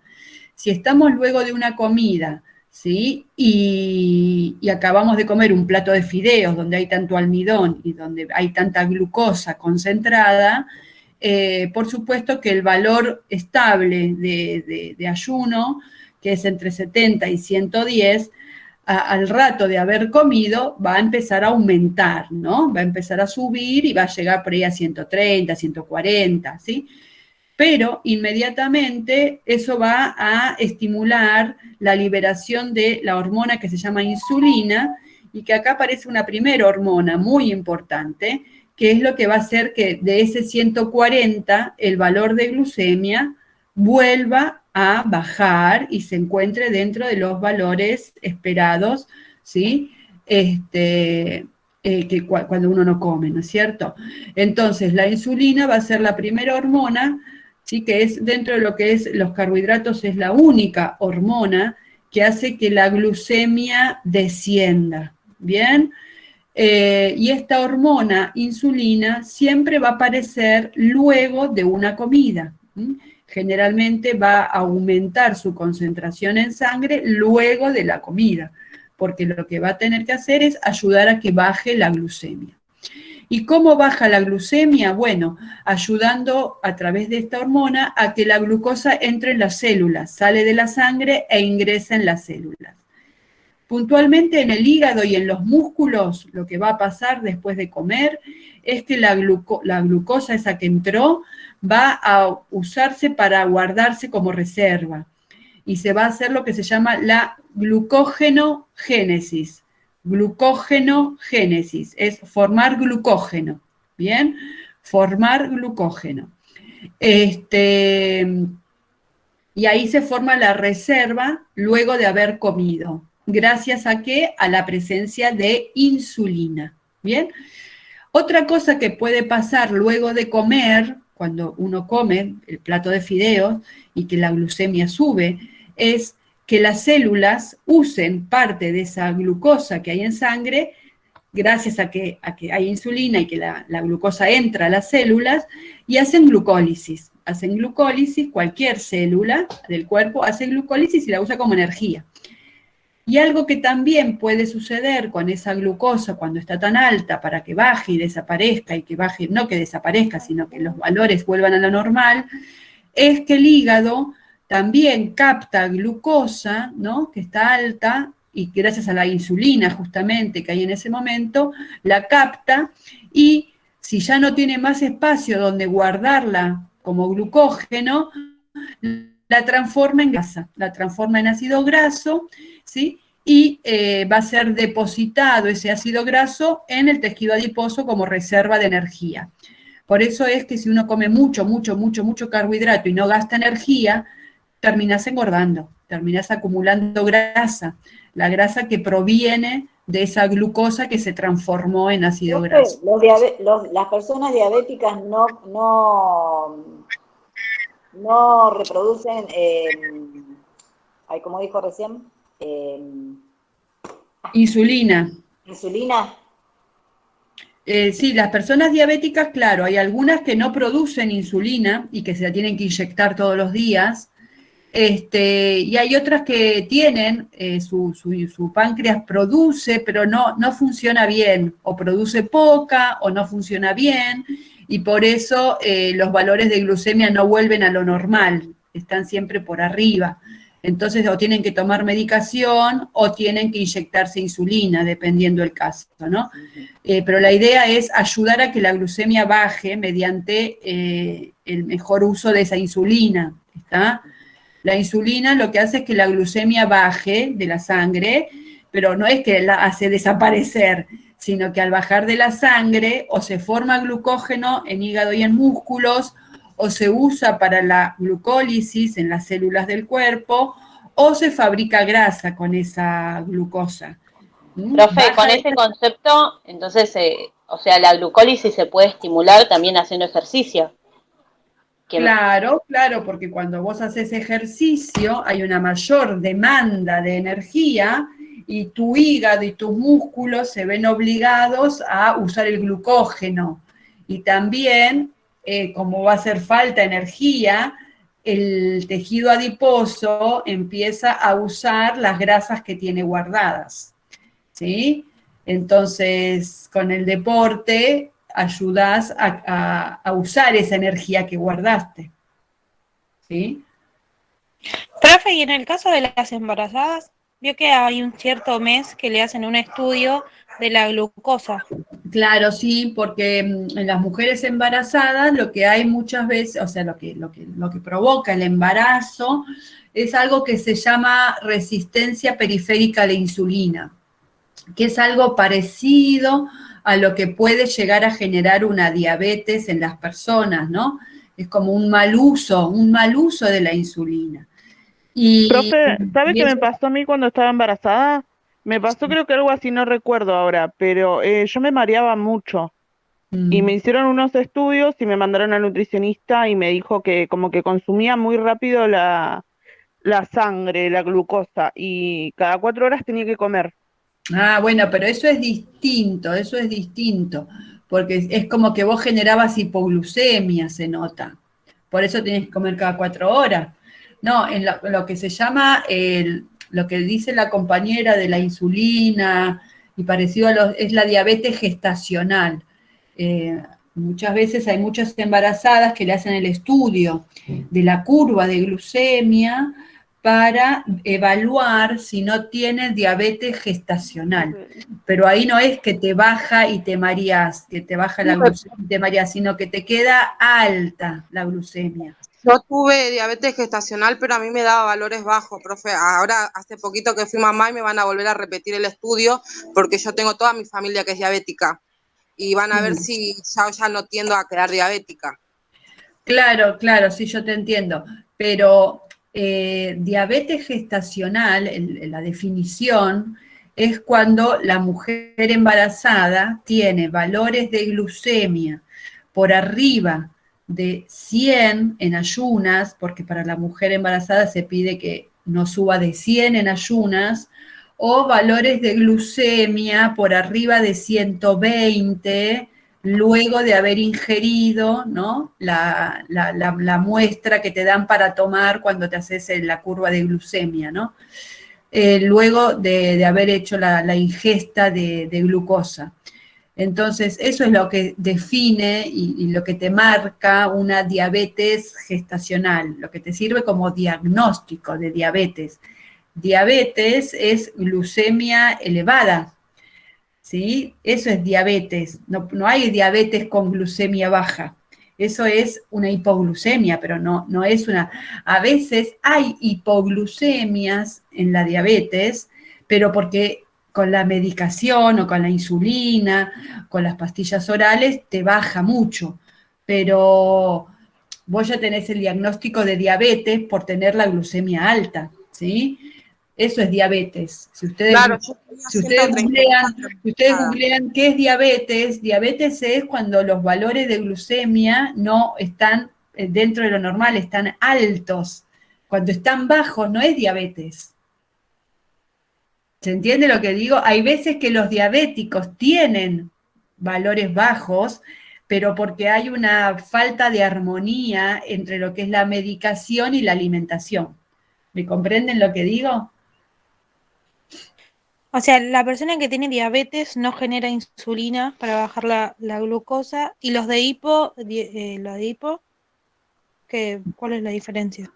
Si estamos luego de una comida, ¿sí? Y acabamos de comer un plato de fideos donde hay tanto almidón y donde hay tanta glucosa concentrada, por supuesto que el valor estable de ayuno, que es entre 70 y 110, al rato de haber comido va a empezar a aumentar, ¿no? Va a empezar a subir y va a llegar por ahí a 130, 140, ¿sí? Pero inmediatamente eso va a estimular la liberación de la hormona que se llama insulina, y que acá aparece una primera hormona muy importante, que es lo que va a hacer que de ese 140 el valor de glucemia vuelva a bajar y se encuentre dentro de los valores esperados, ¿sí? Cuando uno no come, ¿no es cierto? Entonces, la insulina va a ser la primera hormona, ¿sí? Que es dentro de lo que es los carbohidratos, es la única hormona que hace que la glucemia descienda, ¿bien? Y esta hormona, insulina, siempre va a aparecer luego de una comida. Generalmente va a aumentar su concentración en sangre luego de la comida, porque lo que va a tener que hacer es ayudar a que baje la glucemia. ¿Y cómo baja la glucemia? Bueno, ayudando a través de esta hormona a que la glucosa entre en las células, sale de la sangre e ingresa en las células. Puntualmente en el hígado y en los músculos, lo que va a pasar después de comer es que la glucosa esa que entró va a usarse para guardarse como reserva. Y se va a hacer lo que se llama la glucógenogénesis. Glucógenogénesis es formar glucógeno, ¿bien? Formar glucógeno. Y ahí se forma la reserva luego de haber comido. ¿Gracias a qué? A la presencia de insulina, ¿bien? Otra cosa que puede pasar luego de comer, cuando uno come el plato de fideos y que la glucemia sube, es que las células usen parte de esa glucosa que hay en sangre, gracias a que hay insulina y que la glucosa entra a las células, y hacen glucólisis. Hacen glucólisis, cualquier célula del cuerpo hace glucólisis y la usa como energía. Y algo que también puede suceder con esa glucosa cuando está tan alta para que baje y desaparezca, y que baje, no que desaparezca, sino que los valores vuelvan a lo normal, es que el hígado también capta glucosa, ¿no? Que está alta, y gracias a la insulina justamente que hay en ese momento, la capta, y si ya no tiene más espacio donde guardarla como glucógeno, la transforma en grasa, la transforma en ácido graso, ¿sí? Y va a ser depositado ese ácido graso en el tejido adiposo como reserva de energía. Por eso es que si uno come mucho carbohidrato y no gasta energía, terminás engordando, terminás acumulando grasa, la grasa que proviene de esa glucosa que se transformó en ácido graso. Las personas diabéticas no reproducen, como dijo recién, Insulina. insulina. Sí, las personas diabéticas, claro, hay algunas que no producen insulina y que se la tienen que inyectar todos los días, y hay otras que tienen, su páncreas produce, pero no funciona bien, o produce poca, o no funciona bien, y por eso los valores de glucemia no vuelven a lo normal, están siempre por arriba. Entonces, o tienen que tomar medicación, o tienen que inyectarse insulina, dependiendo del caso, ¿no? Pero la idea es ayudar a que la glucemia baje mediante el mejor uso de esa insulina, ¿está? La insulina lo que hace es que la glucemia baje de la sangre, pero no es que la hace desaparecer, sino que al bajar de la sangre o se forma glucógeno en hígado y en músculos, o se usa para la glucólisis en las células del cuerpo, o se fabrica grasa con esa glucosa. Profe, con ese concepto, entonces, o sea, la glucólisis se puede estimular también haciendo ejercicio. Claro, porque cuando vos haces ejercicio hay una mayor demanda de energía y tu hígado y tus músculos se ven obligados a usar el glucógeno. Y también, como va a hacer falta energía, el tejido adiposo empieza a usar las grasas que tiene guardadas, ¿sí? Entonces, con el deporte ayudás a usar esa energía que guardaste, ¿sí? Profe, y en el caso de las embarazadas, vio que hay un cierto mes que le hacen un estudio de la glucosa. Claro, sí, porque en las mujeres embarazadas lo que hay muchas veces, o sea, lo que provoca el embarazo es algo que se llama resistencia periférica a la insulina, que es algo parecido a lo que puede llegar a generar una diabetes en las personas, ¿no? Es como un mal uso de la insulina. Profe, ¿sabe qué me pasó a mí cuando estaba embarazada? Me pasó creo que algo así, no recuerdo ahora, pero yo me mareaba mucho. Y me hicieron unos estudios y me mandaron al nutricionista y me dijo que como que consumía muy rápido la sangre, la glucosa, y cada 4 horas tenía que comer. Ah, bueno, pero eso es distinto, porque es como que vos generabas hipoglucemia, se nota. Por eso tenés que comer cada 4 horas. No, en lo que se llama, lo que dice la compañera de la insulina y parecido es la diabetes gestacional. Muchas veces hay muchas embarazadas que le hacen el estudio de la curva de glucemia para evaluar si no tiene diabetes gestacional. Pero ahí no es que te baja y te mareás, que te baja la glucemia y te mareás, sino que te queda alta la glucemia. Yo tuve diabetes gestacional, pero a mí me daba valores bajos, profe. Ahora, hace poquito que fui mamá y me van a volver a repetir el estudio porque yo tengo toda mi familia que es diabética. Y van a ver si ya no tiendo a quedar diabética. Claro, sí, yo te entiendo. Pero diabetes gestacional, la definición, es cuando la mujer embarazada tiene valores de glucemia por arriba de 100 en ayunas, porque para la mujer embarazada se pide que no suba de 100 en ayunas, o valores de glucemia por arriba de 120 luego de haber ingerido, ¿no?, la muestra que te dan para tomar cuando te haces la curva de glucemia, ¿no? Luego de haber hecho la ingesta de glucosa. Entonces, eso es lo que define y lo que te marca una diabetes gestacional, lo que te sirve como diagnóstico de diabetes. Diabetes es glucemia elevada, ¿sí? Eso es diabetes. No hay diabetes con glucemia baja. Eso es una hipoglucemia, pero no es una... A veces hay hipoglucemias en la diabetes, pero porque con la medicación o con la insulina, con las pastillas orales, te baja mucho. Pero vos ya tenés el diagnóstico de diabetes por tener la glucemia alta, ¿sí? Eso es diabetes. Si ustedes, Claro, yo si tenía ustedes 134 googlean qué es diabetes, diabetes es cuando los valores de glucemia no están dentro de lo normal, están altos. Cuando están bajos no es diabetes. ¿Se entiende lo que digo? Hay veces que los diabéticos tienen valores bajos, pero porque hay una falta de armonía entre lo que es la medicación y la alimentación. ¿Me comprenden lo que digo? O sea, la persona que tiene diabetes no genera insulina para bajar la glucosa y los de hipo, ¿cuál es la diferencia?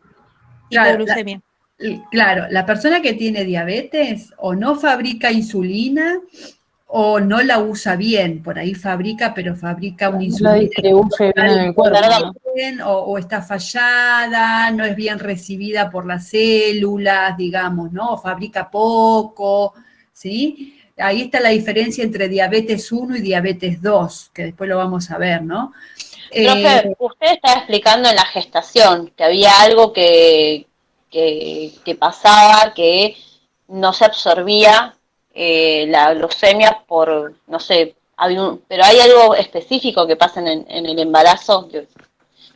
Claro, Hipoglucemia. Claro, la persona que tiene diabetes o no fabrica insulina o no la usa bien, por ahí fabrica, pero fabrica una La insulina distribuye bien en el cuerpo, ¿no? bien, o está fallada, no es bien recibida por las células, digamos, ¿no? O fabrica poco, ¿sí? Ahí está la diferencia entre diabetes 1 y diabetes 2, que después lo vamos a ver, ¿no? Profe, usted estaba explicando en la gestación que había algo que pasaba, que no se absorbía la glucemia por, no sé, pero hay algo específico que pasa en el embarazo que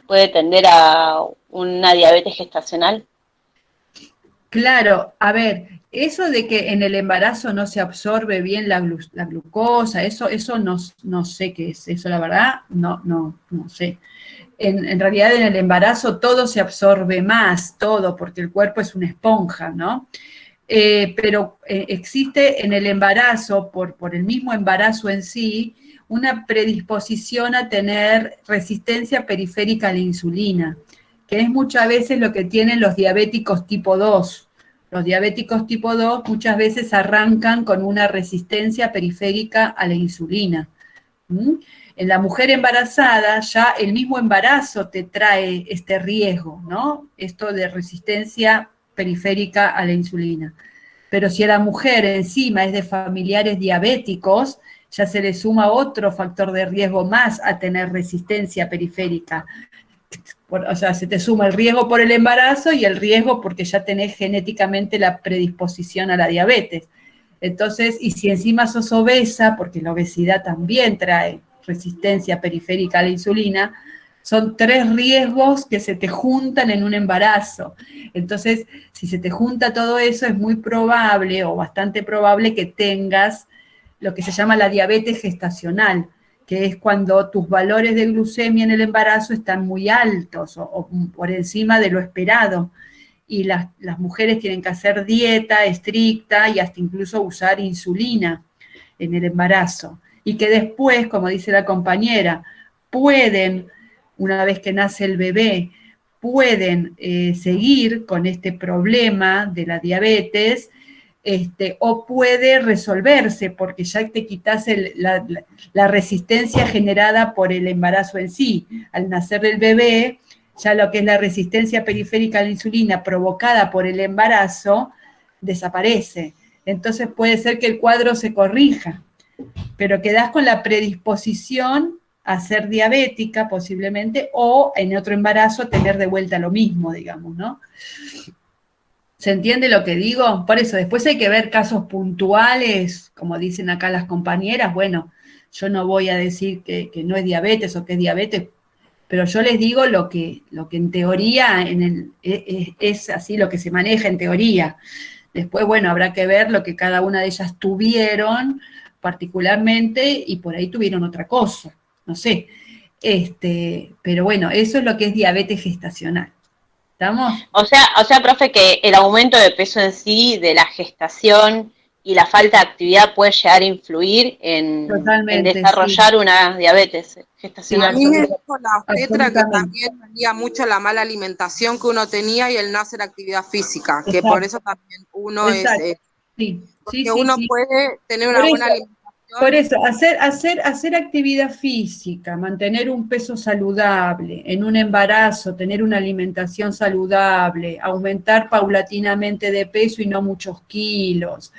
puede tender a una diabetes gestacional. Claro, a ver, eso de que en el embarazo no se absorbe bien la glucosa, eso no sé qué es, eso la verdad no sé. En realidad en el embarazo todo se absorbe más, todo, porque el cuerpo es una esponja, ¿no? Pero existe en el embarazo, por el mismo embarazo en sí, una predisposición a tener resistencia periférica a la insulina, que es muchas veces lo que tienen los diabéticos tipo 2. Los diabéticos tipo 2 muchas veces arrancan con una resistencia periférica a la insulina. En la mujer embarazada, ya el mismo embarazo te trae este riesgo, ¿no? Esto de resistencia periférica a la insulina. Pero si a la mujer encima es de familiares diabéticos, ya se le suma otro factor de riesgo más a tener resistencia periférica. O sea, se te suma el riesgo por el embarazo y el riesgo porque ya tenés genéticamente la predisposición a la diabetes. Entonces, y si encima sos obesa, porque la obesidad también trae resistencia periférica a la insulina, son 3 riesgos que se te juntan en un embarazo. Entonces, si se te junta todo eso, es muy probable o bastante probable que tengas lo que se llama la diabetes gestacional, que es cuando tus valores de glucemia en el embarazo están muy altos o por encima de lo esperado. Y las mujeres tienen que hacer dieta estricta y hasta incluso usar insulina en el embarazo. Y que después, como dice la compañera, pueden, una vez que nace el bebé, pueden seguir con este problema de la diabetes, o puede resolverse porque ya te quitas la resistencia generada por el embarazo en sí. Al nacer el bebé, ya lo que es la resistencia periférica a la insulina provocada por el embarazo desaparece. Entonces puede ser que el cuadro se corrija, pero quedás con la predisposición a ser diabética posiblemente o en otro embarazo tener de vuelta lo mismo, digamos, ¿no? ¿Se entiende lo que digo? Por eso, después hay que ver casos puntuales, como dicen acá las compañeras. Bueno, yo no voy a decir que no es diabetes o que es diabetes, pero yo les digo lo que en teoría es así lo que se maneja en teoría. Después, bueno, habrá que ver lo que cada una de ellas tuvieron particularmente y por ahí tuvieron otra cosa, no sé. Pero bueno, eso es lo que es diabetes gestacional. ¿Estamos? O sea, profe, que el aumento de peso en sí, de la gestación y la falta de actividad puede llegar a influir en desarrollar una diabetes gestacional. A mí me dijo la obstetra que también venía mucho la mala alimentación que uno tenía y el no hacer actividad física, que por eso también uno puede tener una buena alimentación. Por eso, hacer actividad física, mantener un peso saludable, en un embarazo, tener una alimentación saludable, aumentar paulatinamente de peso y no muchos kilos,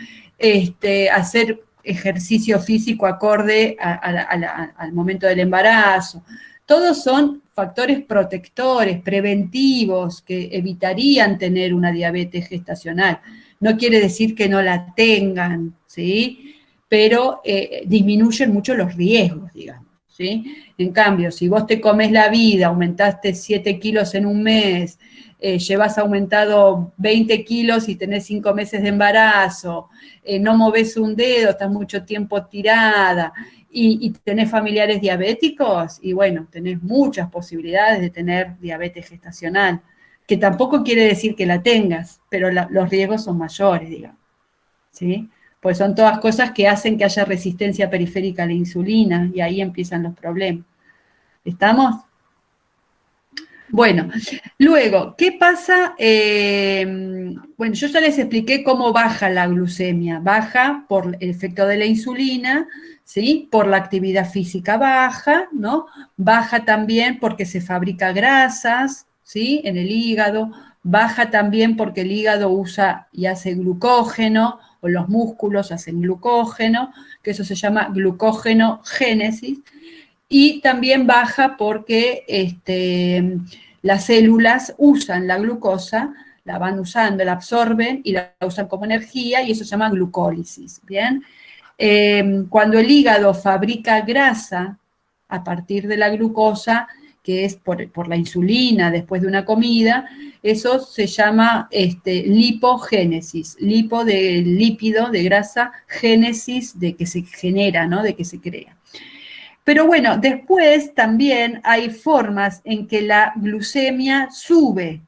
hacer ejercicio físico acorde al momento del embarazo. Todos son factores protectores, preventivos, que evitarían tener una diabetes gestacional. No quiere decir que no la tengan, ¿sí? Pero disminuyen mucho los riesgos, digamos, ¿sí? En cambio, si vos te comes la vida, aumentaste 7 kilos en un mes, llevas aumentado 20 kilos y tenés 5 meses de embarazo, no movés un dedo, estás mucho tiempo tirada, y tenés familiares diabéticos, y bueno, tenés muchas posibilidades de tener diabetes gestacional, que tampoco quiere decir que la tengas, pero los riesgos son mayores, digamos, ¿sí? Pues son todas cosas que hacen que haya resistencia periférica a la insulina, y ahí empiezan los problemas. ¿Estamos? Bueno, luego, ¿qué pasa? Bueno, yo ya les expliqué cómo baja la glucemia. Baja por el efecto de la insulina, ¿sí? Por la actividad física baja, ¿no? Baja también porque se fabrica grasas, ¿sí? En el hígado. Baja también porque el hígado usa y hace glucógeno, o los músculos hacen glucógeno, que eso se llama glucógenogénesis. Y también baja porque las células usan la glucosa, la van usando, la absorben y la usan como energía, y eso se llama glucólisis, ¿bien? Cuando el hígado fabrica grasa a partir de la glucosa, que es por la insulina después de una comida, eso se llama lipogénesis, lipo de lípido, de grasa, génesis de que se genera, ¿no? De que se crea. Pero bueno, después también hay formas en que la glucemia sube,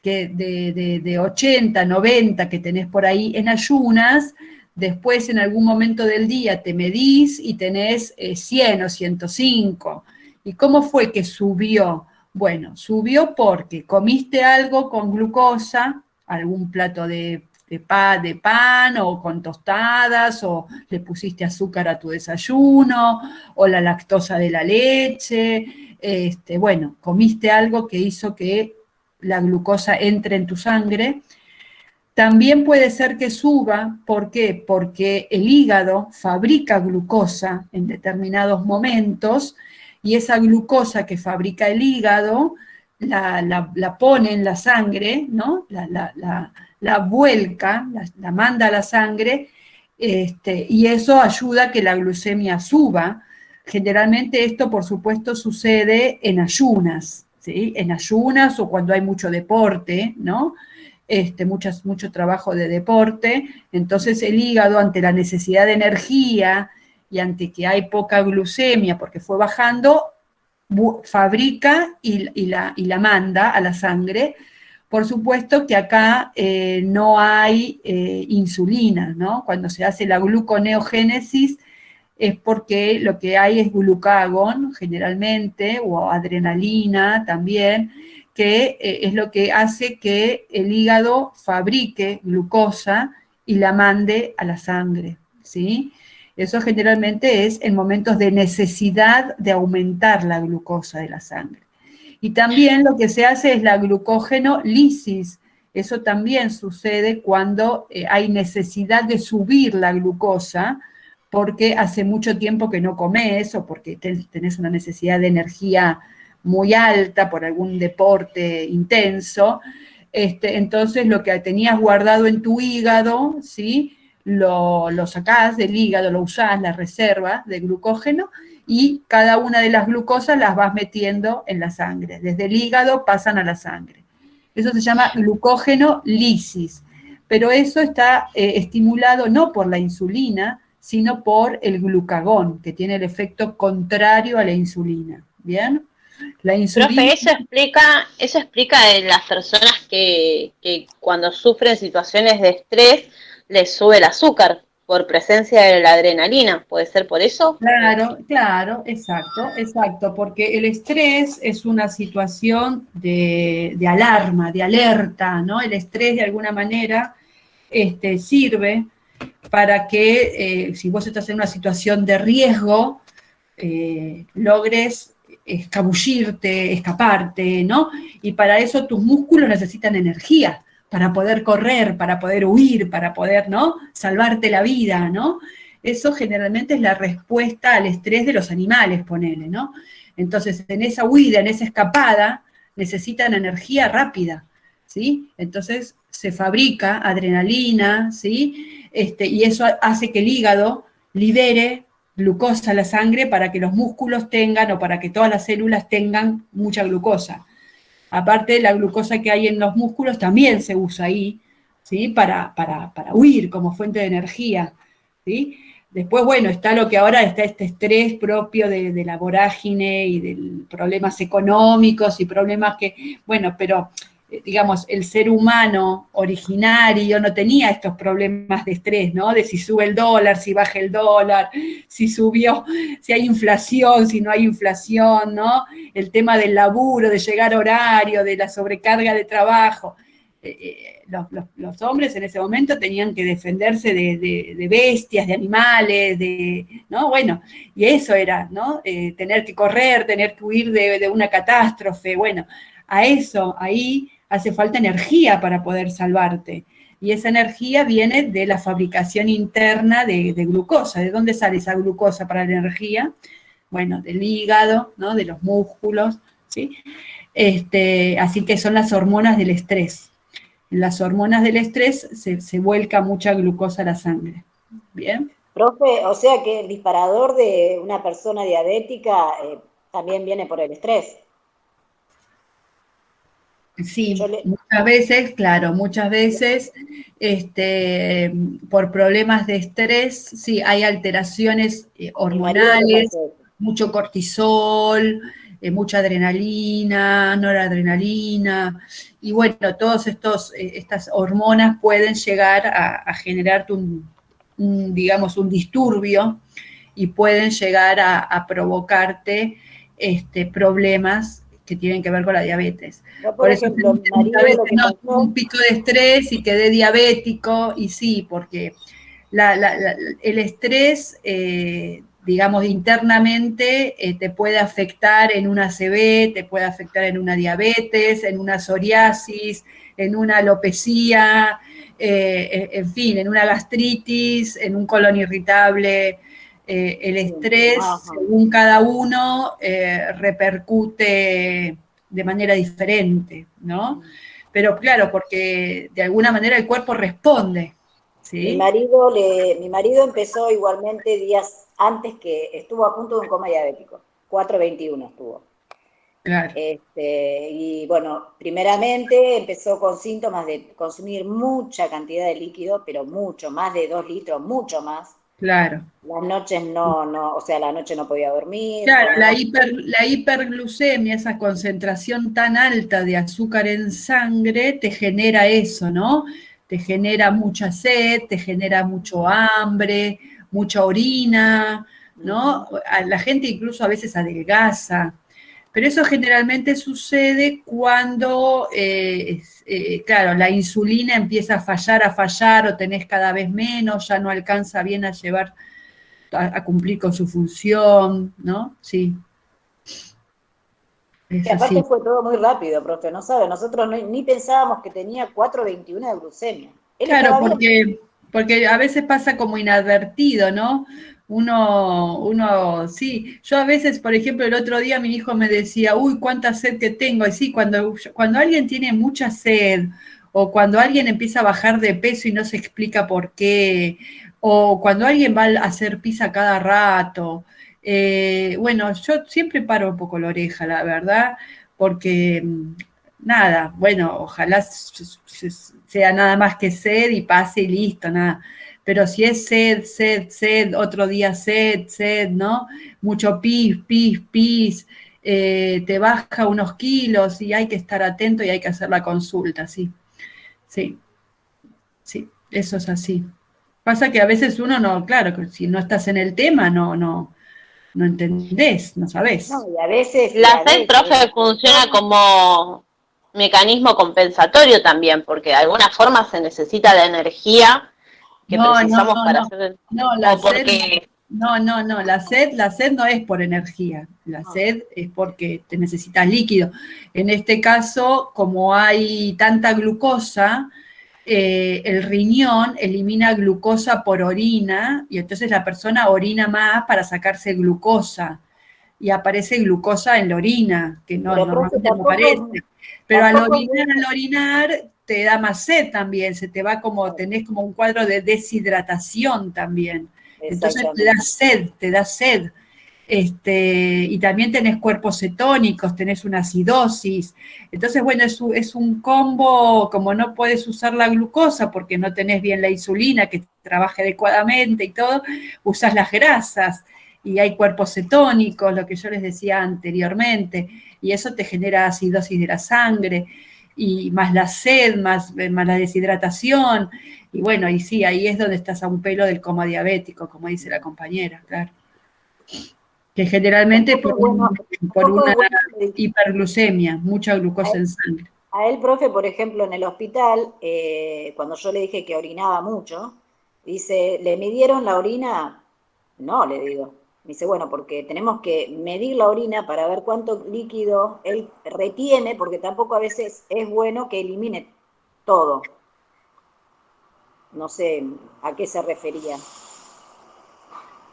que de 80, 90 que tenés por ahí en ayunas, después en algún momento del día te medís y tenés 100 o 105. ¿Y cómo fue que subió? Bueno, subió porque comiste algo con glucosa, algún plato de pan o con tostadas, o le pusiste azúcar a tu desayuno, o la lactosa de la leche, bueno, comiste algo que hizo que la glucosa entre en tu sangre. También puede ser que suba, ¿por qué? Porque el hígado fabrica glucosa en determinados momentos, y esa glucosa que fabrica el hígado la pone en la sangre, ¿no? La vuelca, la manda a la sangre, y eso ayuda a que la glucemia suba. Generalmente esto, por supuesto, sucede en ayunas, ¿sí? En ayunas o cuando hay mucho deporte, ¿no? Mucho trabajo de deporte. Entonces el hígado, ante la necesidad de energía y ante que hay poca glucemia porque fue bajando, fabrica y la manda a la sangre. Por supuesto que acá no hay insulina, ¿no? Cuando se hace la gluconeogénesis es porque lo que hay es glucagón, generalmente, o adrenalina también, que es lo que hace que el hígado fabrique glucosa y la mande a la sangre, ¿sí? Eso generalmente es en momentos de necesidad de aumentar la glucosa de la sangre. Y también lo que se hace es la glucógenolisis. Eso también sucede cuando hay necesidad de subir la glucosa, porque hace mucho tiempo que no comes, o porque tenés una necesidad de energía muy alta por algún deporte intenso. Entonces lo que tenías guardado en tu hígado, ¿sí?, lo sacás del hígado, lo usás, la reserva de glucógeno, y cada una de las glucosas las vas metiendo en la sangre. Desde el hígado pasan a la sangre. Eso se llama glucógenolisis. Pero eso está estimulado no por la insulina, sino por el glucagón, que tiene el efecto contrario a la insulina. ¿Bien? La insulina... Profe, eso explica de las personas que cuando sufren situaciones de estrés les sube el azúcar por presencia de la adrenalina. ¿Puede ser por eso? Claro, exacto, porque el estrés es una situación de alarma, de alerta, ¿no? El estrés, de alguna manera, sirve para que, si vos estás en una situación de riesgo, logres escabullirte, escaparte, ¿no? Y para eso tus músculos necesitan energía, para poder correr, para poder huir, para poder, ¿no?, salvarte la vida, ¿no? eso generalmente es la respuesta al estrés de los animales, ponele, ¿no? Entonces, en esa huida, en esa escapada, necesitan energía rápida, ¿sí? Entonces, se fabrica adrenalina, ¿sí? Y eso hace que el hígado libere glucosa a la sangre para que los músculos tengan, o para que todas las células tengan mucha glucosa. Aparte, la glucosa que hay en los músculos también se usa ahí, ¿sí? Para huir como fuente de energía, ¿sí? Después, bueno, está lo que ahora está este estrés propio de la vorágine y de problemas económicos y problemas que, bueno, pero digamos, el ser humano originario no tenía estos problemas de estrés, ¿no? De si sube el dólar, si baja el dólar, si subió, si hay inflación, si no hay inflación, ¿no? El tema del laburo, de llegar a horario, de la sobrecarga de trabajo. Los hombres en ese momento tenían que defenderse de bestias, de animales, ¿no? Bueno, y eso era, ¿no? Tener que correr, tener que huir de una catástrofe, bueno, a eso, ahí hace falta energía para poder salvarte. Y esa energía viene de la fabricación interna de glucosa. ¿De dónde sale esa glucosa para la energía? Bueno, del hígado, ¿no? De los músculos, ¿sí? Así que son las hormonas del estrés. En las hormonas del estrés se vuelca mucha glucosa a la sangre. ¿Bien? Profe, o sea que el disparador de una persona diabética también viene por el estrés. Sí, muchas veces, claro, muchas veces por problemas de estrés, sí, hay alteraciones hormonales, mucho cortisol, mucha adrenalina, noradrenalina, y bueno, todas estas hormonas pueden llegar a generarte digamos, un disturbio y pueden llegar a provocarte problemas que tienen que ver con la diabetes. Por ejemplo, a veces un pico de estrés y quedé diabético, y sí, porque el estrés, digamos, internamente te puede afectar en una ACV, te puede afectar en una diabetes, en una psoriasis, en una alopecia, en fin, en una gastritis, en un colon irritable. El estrés, según cada uno, repercute de manera diferente, ¿no? Pero claro, porque de alguna manera el cuerpo responde, ¿sí? Mi marido empezó igualmente días antes, que estuvo a punto de un coma diabético, 4:21 estuvo. Claro. Y bueno, primeramente empezó con síntomas de consumir mucha cantidad de líquido, pero mucho, más de 2 litros, mucho más. Claro. Las noches o sea, la noche no podía dormir. Claro, la hiperglucemia, esa concentración tan alta de azúcar en sangre, te genera eso, ¿no? Te genera mucha sed, te genera mucho hambre, mucha orina, ¿no? La gente incluso a veces adelgaza. Pero eso generalmente sucede cuando, claro, la insulina empieza a fallar, o tenés cada vez menos, ya no alcanza bien a cumplir con su función, ¿no? Sí. Y aparte fue todo muy rápido, profe, no sabe, nosotros ni pensábamos que tenía 4:21 de glucemia. Claro, porque a veces pasa como inadvertido, ¿no? Uno, sí, yo a veces, por ejemplo, el otro día mi hijo me decía, uy, cuánta sed que tengo, y sí, cuando alguien tiene mucha sed, o cuando alguien empieza a bajar de peso y no se explica por qué, o cuando alguien va a hacer pis a cada rato, bueno, yo siempre paro un poco la oreja, la verdad, porque nada, bueno, ojalá sea nada más que sed y pase y listo, nada. Pero si es sed, otro día sed, ¿no? Mucho pis, te baja unos kilos y hay que estar atento y hay que hacer la consulta, sí, eso es así. Pasa que a veces uno no, claro, que si no estás en el tema, no entendés, no sabés. No, y a veces... La sed, profe, funciona como mecanismo compensatorio también, porque de alguna forma se necesita la energía que precisamos para hacer... La sed no es por energía, la sed es porque te necesitas líquido. En este caso, como hay tanta glucosa, el riñón elimina glucosa por orina y entonces la persona orina más para sacarse glucosa y aparece glucosa en la orina, que no, Pero, normalmente profe, no aparece. Pero al tampoco orinar te da más sed también, se te va como, tenés como un cuadro de deshidratación también. Entonces te da sed. Y también tenés cuerpos cetónicos, tenés una acidosis. Entonces, bueno, es un combo, como no puedes usar la glucosa porque no tenés bien la insulina que trabaje adecuadamente y todo, usás las grasas y hay cuerpos cetónicos, lo que yo les decía anteriormente, y eso te genera acidosis de la sangre, y más la sed, más la deshidratación, y bueno, y sí, ahí es donde estás a un pelo del coma diabético, como dice la compañera, claro. Que generalmente por una hiperglucemia, mucha glucosa en sangre. A él, profe, por ejemplo, en el hospital, cuando yo le dije que orinaba mucho, dice, ¿le midieron la orina? No, le digo. Me dice, bueno, porque tenemos que medir la orina para ver cuánto líquido él retiene, porque tampoco a veces es bueno que elimine todo. No sé a qué se refería.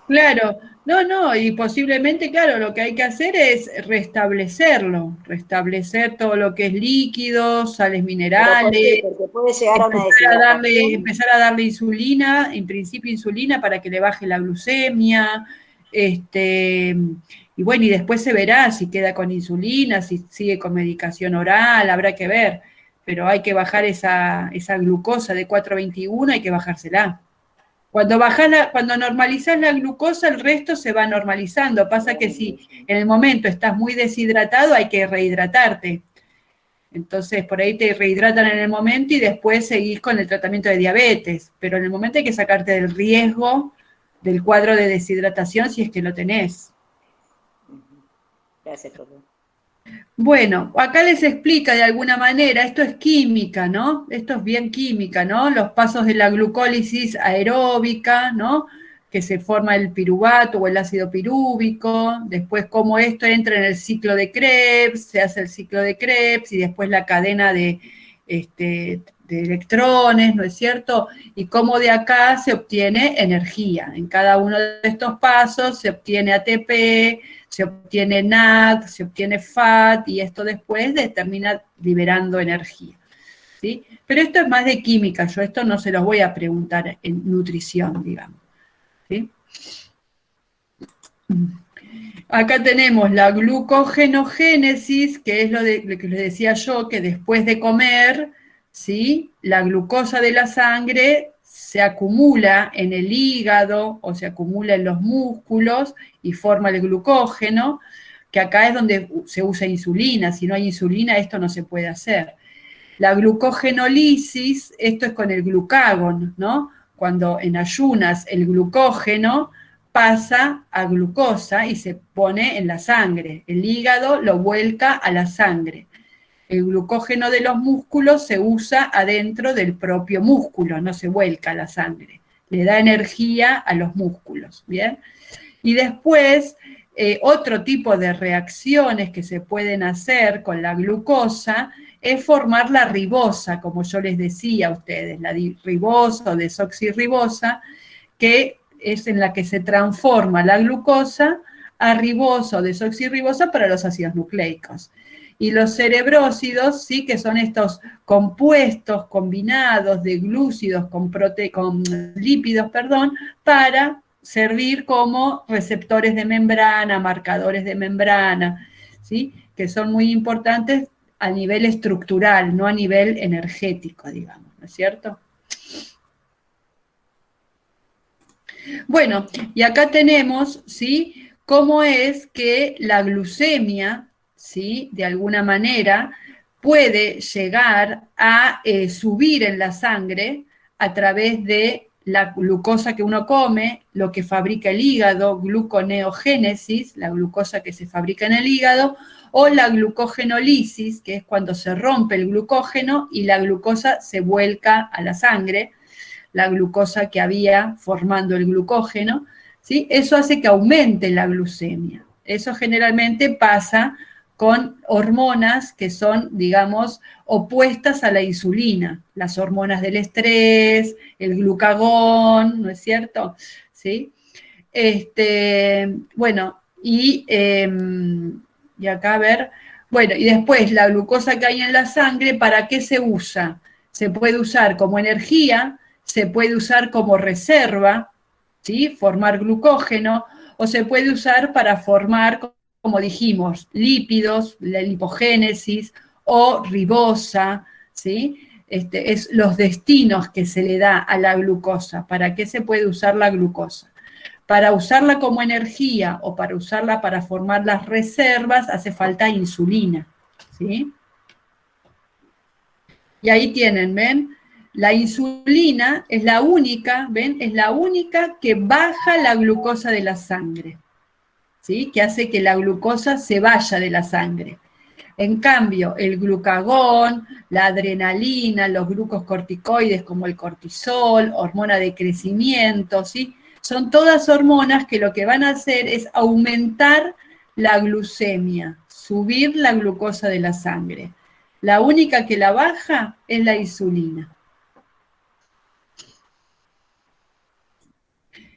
Claro, no, y posiblemente, claro, lo que hay que hacer es restablecerlo, restablecer todo lo que es líquido, sales minerales, porque puede llegar a una deshidratación. empezar a darle insulina, en principio insulina para que le baje la glucemia, y bueno, y después se verá si queda con insulina, si sigue con medicación oral, habrá que ver, pero hay que bajar esa glucosa de 4,21, hay que bajársela. Cuando normalizás la glucosa, el resto se va normalizando. Pasa que si en el momento estás muy deshidratado, hay que rehidratarte. Entonces, por ahí te rehidratan en el momento y después seguís con el tratamiento de diabetes. Pero en el momento hay que sacarte del riesgo del cuadro de deshidratación si es que lo tenés. Gracias, profe. Bueno, acá les explica de alguna manera, esto es química, ¿no? Esto es bien química, ¿no? Los pasos de la glucólisis aeróbica, ¿no? Que se forma el piruvato o el ácido pirúvico, después cómo esto entra en el ciclo de Krebs, se hace el ciclo de Krebs y después la cadena de electrones, ¿no es cierto? Y cómo de acá se obtiene energía. En cada uno de estos pasos se obtiene ATP, se obtiene NAD, se obtiene FAT, y esto después termina liberando energía, ¿sí? Pero esto es más de química, yo esto no se los voy a preguntar en nutrición, digamos, ¿sí? Acá tenemos la glucogenogénesis, que es lo que les decía yo, que después de comer, ¿sí? La glucosa de la sangre se acumula en el hígado o se acumula en los músculos y forma el glucógeno, que acá es donde se usa insulina. Si no hay insulina, esto no se puede hacer. La glucogenólisis, esto es con el glucagón, ¿no? Cuando en ayunas el glucógeno pasa a glucosa y se pone en la sangre. El hígado lo vuelca a la sangre. El glucógeno de los músculos se usa adentro del propio músculo, no se vuelca a la sangre. Le da energía a los músculos, ¿bien? Y después, otro tipo de reacciones que se pueden hacer con la glucosa es formar la ribosa, como yo les decía a ustedes, la ribosa o desoxirribosa, que es en la que se transforma la glucosa a ribosa o desoxirribosa para los ácidos nucleicos. Y los cerebrósidos, sí, que son estos compuestos combinados de glúcidos con lípidos, para servir como receptores de membrana, marcadores de membrana, ¿sí? Que son muy importantes a nivel estructural, no a nivel energético, digamos, ¿no es cierto? Bueno, y acá tenemos, ¿sí? Cómo es que la glucemia, ¿sí? De alguna manera puede llegar a subir en la sangre a través de la glucosa que uno come, lo que fabrica el hígado, gluconeogénesis, la glucosa que se fabrica en el hígado, o la glucogenólisis, que es cuando se rompe el glucógeno y la glucosa se vuelca a la sangre, la glucosa que había formando el glucógeno, ¿sí? Eso hace que aumente la glucemia. Eso generalmente pasa con hormonas que son, digamos, opuestas a la insulina, las hormonas del estrés, el glucagón, ¿no es cierto? ¿Sí? Bueno, y acá a ver, bueno, y después la glucosa que hay en la sangre, ¿para qué se usa? Se puede usar como energía, se puede usar como reserva, ¿sí? Formar glucógeno, o se puede usar para formar, como dijimos, lípidos, la lipogénesis, o ribosa, ¿sí? Es los destinos que se le da a la glucosa. ¿Para qué se puede usar la glucosa? Para usarla como energía o para usarla para formar las reservas hace falta insulina, ¿sí? Y ahí tienen, ¿ven? La insulina es la única, ¿ven? Es la única que baja la glucosa de la sangre, ¿sí? Que hace que la glucosa se vaya de la sangre. En cambio, el glucagón, la adrenalina, los glucocorticoides como el cortisol, hormona de crecimiento, ¿sí? Son todas hormonas que lo que van a hacer es aumentar la glucemia, subir la glucosa de la sangre. La única que la baja es la insulina.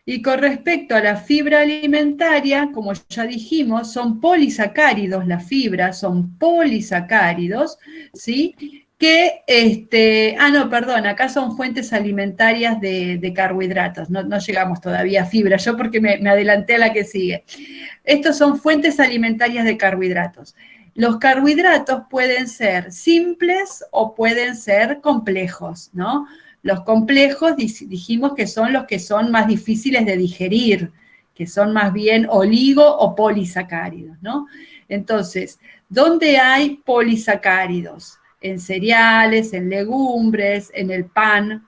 Y con respecto a la fibra alimentaria, como ya dijimos, son polisacáridos las fibras, son polisacáridos, ¿sí? Que, no, perdón, acá son fuentes alimentarias de carbohidratos, no llegamos todavía a fibra, yo porque me adelanté a la que sigue. Estos son fuentes alimentarias de carbohidratos. Los carbohidratos pueden ser simples o pueden ser complejos, ¿no? Los complejos dijimos que son más difíciles de digerir, que son más bien oligo o polisacáridos, ¿no? Entonces, ¿dónde hay polisacáridos? En cereales, en legumbres, en el pan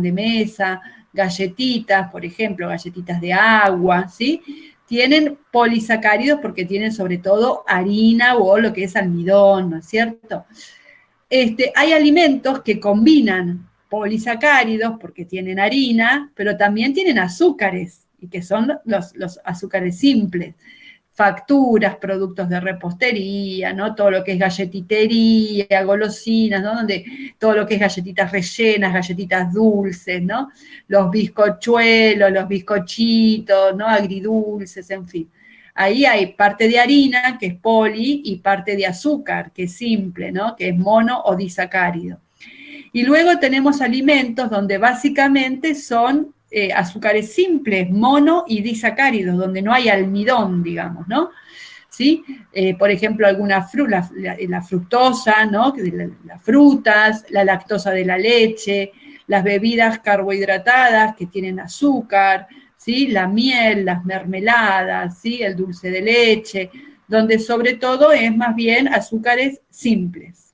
de mesa, galletitas, por ejemplo, galletitas de agua, ¿sí? Tienen polisacáridos porque tienen sobre todo harina o lo que es almidón, ¿no es cierto? Hay alimentos que combinan polisacáridos porque tienen harina, pero también tienen azúcares, y que son los azúcares simples. Facturas, productos de repostería, ¿no? Todo lo que es galletitería, golosinas, ¿no? Donde todo lo que es galletitas rellenas, galletitas dulces, ¿no? Los bizcochuelos, los bizcochitos, ¿no? Agridulces, en fin. Ahí hay parte de harina, que es poli, y parte de azúcar, que es simple, ¿no? Que es mono o disacárido. Y luego tenemos alimentos donde básicamente son azúcares simples, mono y disacáridos, donde no hay almidón, digamos, ¿no? ¿Sí? Por ejemplo, la fructosa, ¿no? Las frutas, la lactosa de la leche, las bebidas carbohidratadas que tienen azúcar, ¿sí? La miel, las mermeladas, ¿sí? El dulce de leche, donde sobre todo es más bien azúcares simples.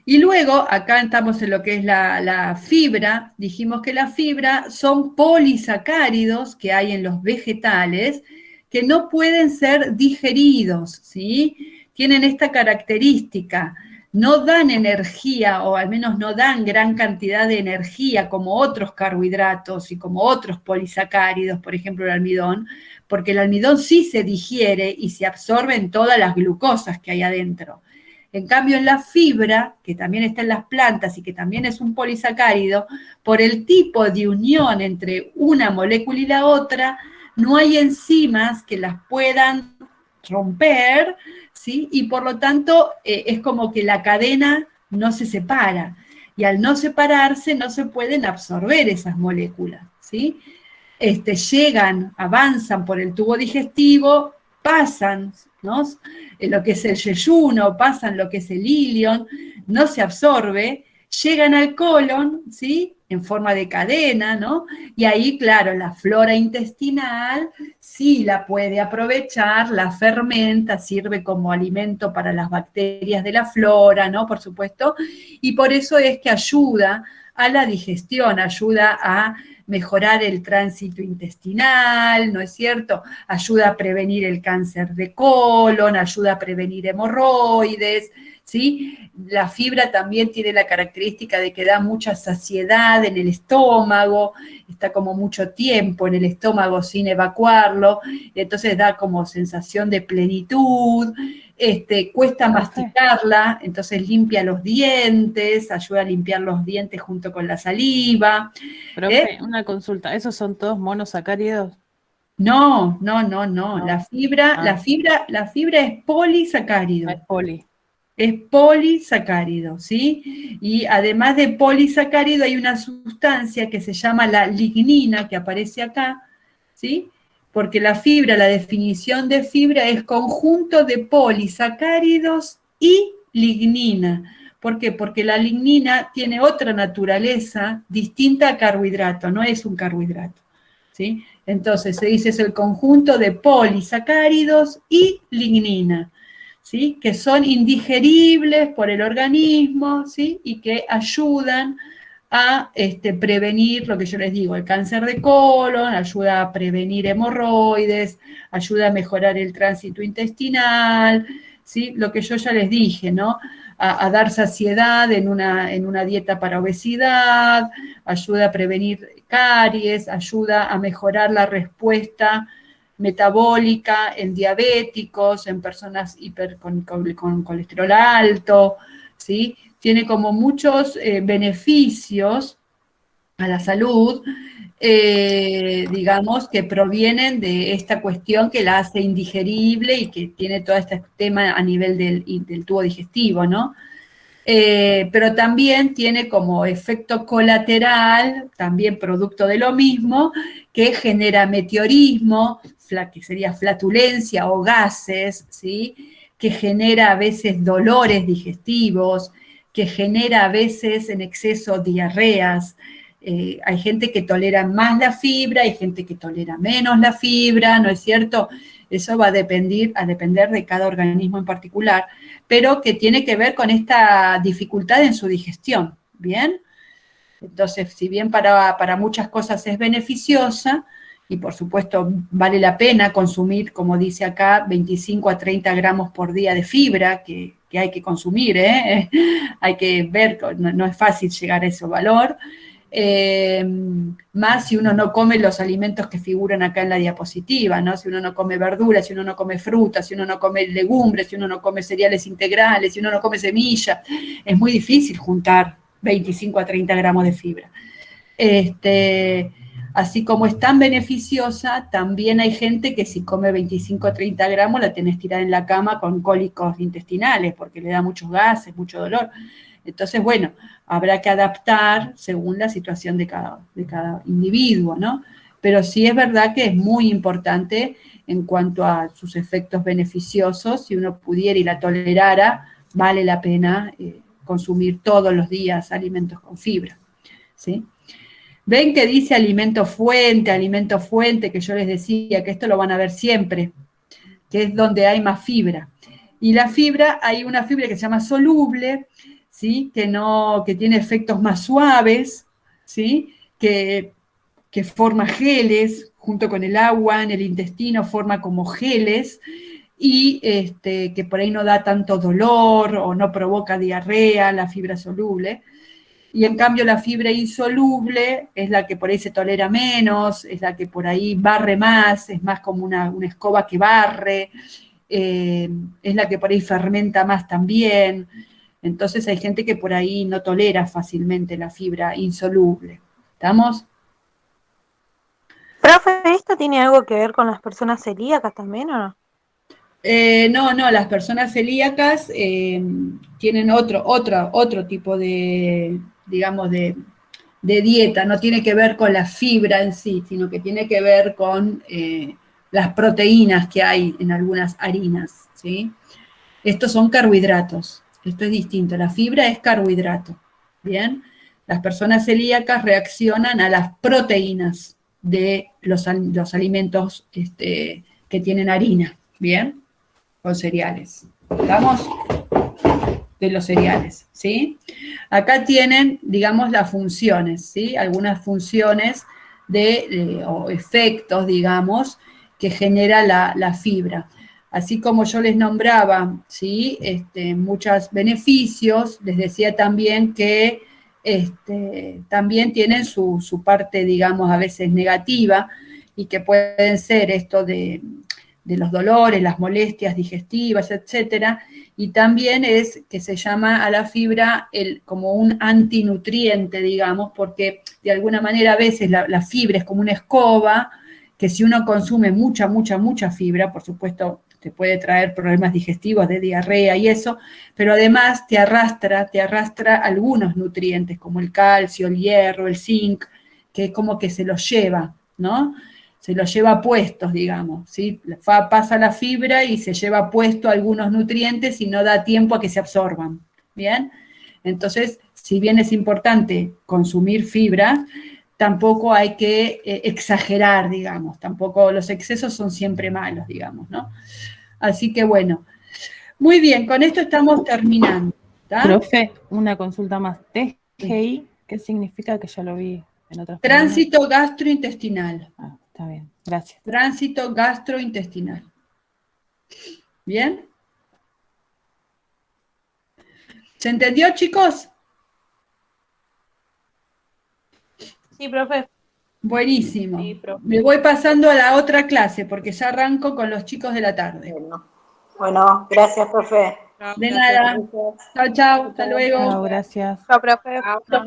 Y luego, acá estamos en lo que es la fibra, dijimos que la fibra son polisacáridos que hay en los vegetales que no pueden ser digeridos, ¿sí? Tienen esta característica, no dan energía, o al menos no dan gran cantidad de energía como otros carbohidratos y como otros polisacáridos, por ejemplo el almidón, porque el almidón sí se digiere y se absorben todas las glucosas que hay adentro. En cambio, en la fibra, que también está en las plantas y que también es un polisacárido, por el tipo de unión entre una molécula y la otra, no hay enzimas que las puedan romper, ¿sí? Y por lo tanto, es como que la cadena no se separa. Y al no separarse, no se pueden absorber esas moléculas, ¿sí? Llegan, avanzan por el tubo digestivo, pasan, ¿no? Lo que es el yeyuno, pasan lo que es el ilion, no se absorbe, llegan al colon, ¿sí? En forma de cadena, ¿no? Y ahí, claro, la flora intestinal sí la puede aprovechar, la fermenta, sirve como alimento para las bacterias de la flora, ¿no? Por supuesto, y por eso es que ayuda a la digestión, ayuda a mejorar el tránsito intestinal, ¿no es cierto? Ayuda a prevenir el cáncer de colon, ayuda a prevenir hemorroides, ¿sí? La fibra también tiene la característica de que da mucha saciedad en el estómago, está como mucho tiempo en el estómago sin evacuarlo, entonces da como sensación de plenitud, cuesta masticarla, entonces limpia los dientes, ayuda a limpiar los dientes junto con la saliva. Profe, una consulta, ¿esos son todos monosacáridos? No. No. La fibra es polisacárido. Es poli. Es polisacárido, ¿sí? Y además de polisacárido hay una sustancia que se llama la lignina, que aparece acá, ¿sí? Porque la fibra, la definición de fibra es conjunto de polisacáridos y lignina. ¿Por qué? Porque la lignina tiene otra naturaleza distinta a carbohidrato, no es un carbohidrato, ¿sí? Entonces se dice es el conjunto de polisacáridos y lignina, ¿sí? Que son indigeribles por el organismo, ¿sí? Y que ayudan a prevenir lo que yo les digo, el cáncer de colon, ayuda a prevenir hemorroides, ayuda a mejorar el tránsito intestinal, ¿sí? Lo que yo ya les dije, ¿no? A dar saciedad en una dieta para obesidad, ayuda a prevenir caries, ayuda a mejorar la respuesta metabólica en diabéticos, en personas con colesterol alto, ¿sí? Tiene como muchos beneficios a la salud, digamos, que provienen de esta cuestión que la hace indigerible y que tiene todo este tema a nivel del tubo digestivo, ¿no? Pero también tiene como efecto colateral, también producto de lo mismo, que genera meteorismo, que sería flatulencia o gases, ¿sí? Que genera a veces dolores digestivos, que genera a veces en exceso diarreas. Hay gente que tolera más la fibra, hay gente que tolera menos la fibra, ¿no es cierto? Eso va a depender de cada organismo en particular, pero que tiene que ver con esta dificultad en su digestión, ¿bien? Entonces, si bien para muchas cosas es beneficiosa, y por supuesto vale la pena consumir, como dice acá, 25 a 30 gramos por día de fibra, que hay que consumir, ¿eh? Hay que ver, no es fácil llegar a ese valor, más si uno no come los alimentos que figuran acá en la diapositiva, ¿no? Si uno no come verduras, si uno no come frutas, si uno no come legumbres, si uno no come cereales integrales, si uno no come semillas, es muy difícil juntar 25 a 30 gramos de fibra. Así como es tan beneficiosa, también hay gente que si come 25 a 30 gramos la tenés tirada en la cama con cólicos intestinales, porque le da muchos gases, mucho dolor. Entonces, bueno, habrá que adaptar según la situación de cada individuo, ¿no? Pero sí es verdad que es muy importante en cuanto a sus efectos beneficiosos, si uno pudiera y la tolerara, vale la pena consumir todos los días alimentos con fibra, ¿sí? Ven que dice alimento fuente, que yo les decía que esto lo van a ver siempre, que es donde hay más fibra. Y la fibra, hay una fibra que se llama soluble, ¿sí? Que tiene efectos más suaves, ¿sí? Que forma geles, junto con el agua en el intestino forma como geles, y que por ahí no da tanto dolor o no provoca diarrea, la fibra soluble. Y en cambio la fibra insoluble es la que por ahí se tolera menos, es la que por ahí barre más, es más como una escoba que barre, es la que por ahí fermenta más también. Entonces hay gente que por ahí no tolera fácilmente la fibra insoluble. ¿Estamos? Profe, ¿esto tiene algo que ver con las personas celíacas también o no? No, las personas celíacas tienen otro tipo de, digamos, de dieta, no tiene que ver con la fibra en sí, sino que tiene que ver con las proteínas que hay en algunas harinas, ¿sí? Estos son carbohidratos, esto es distinto, la fibra es carbohidrato, ¿bien? Las personas celíacas reaccionan a las proteínas de los alimentos que tienen harina, ¿bien? Con cereales. ¿Estamos? De los cereales, ¿sí? Acá tienen, digamos, las funciones, ¿sí? Algunas funciones o efectos, digamos, que genera la fibra. así como yo les nombraba, ¿sí? Muchos beneficios, les decía también que también tienen su parte, digamos, a veces negativa, y que pueden ser esto de los dolores, las molestias digestivas, etcétera, y también es que se llama a la fibra como un antinutriente, digamos, porque de alguna manera a veces la fibra es como una escoba, que si uno consume mucha fibra, por supuesto, te puede traer problemas digestivos de diarrea y eso, pero además te arrastra algunos nutrientes, como el calcio, el hierro, el zinc, que es como que se los lleva, ¿no? Se los lleva puestos, digamos, ¿sí? Pasa la fibra y se lleva puesto algunos nutrientes y no da tiempo a que se absorban, ¿bien? Entonces, si bien es importante consumir fibra, tampoco hay que exagerar, digamos, tampoco los excesos son siempre malos, digamos, ¿no? Así que bueno, muy bien, con esto estamos terminando, ¿tá? Profe, una consulta más. TGI, ¿qué significa? Que ya lo vi en otras Tránsito gastrointestinal. Ah, está bien, gracias. Tránsito gastrointestinal. ¿Bien? ¿Se entendió, chicos? Sí, profe. Buenísimo. Sí, profe. Me voy pasando a la otra clase porque ya arranco con los chicos de la tarde. Bueno, gracias, profe. De nada. Chao, chao. Hasta luego. Chao, gracias. Chao, profe. Chao.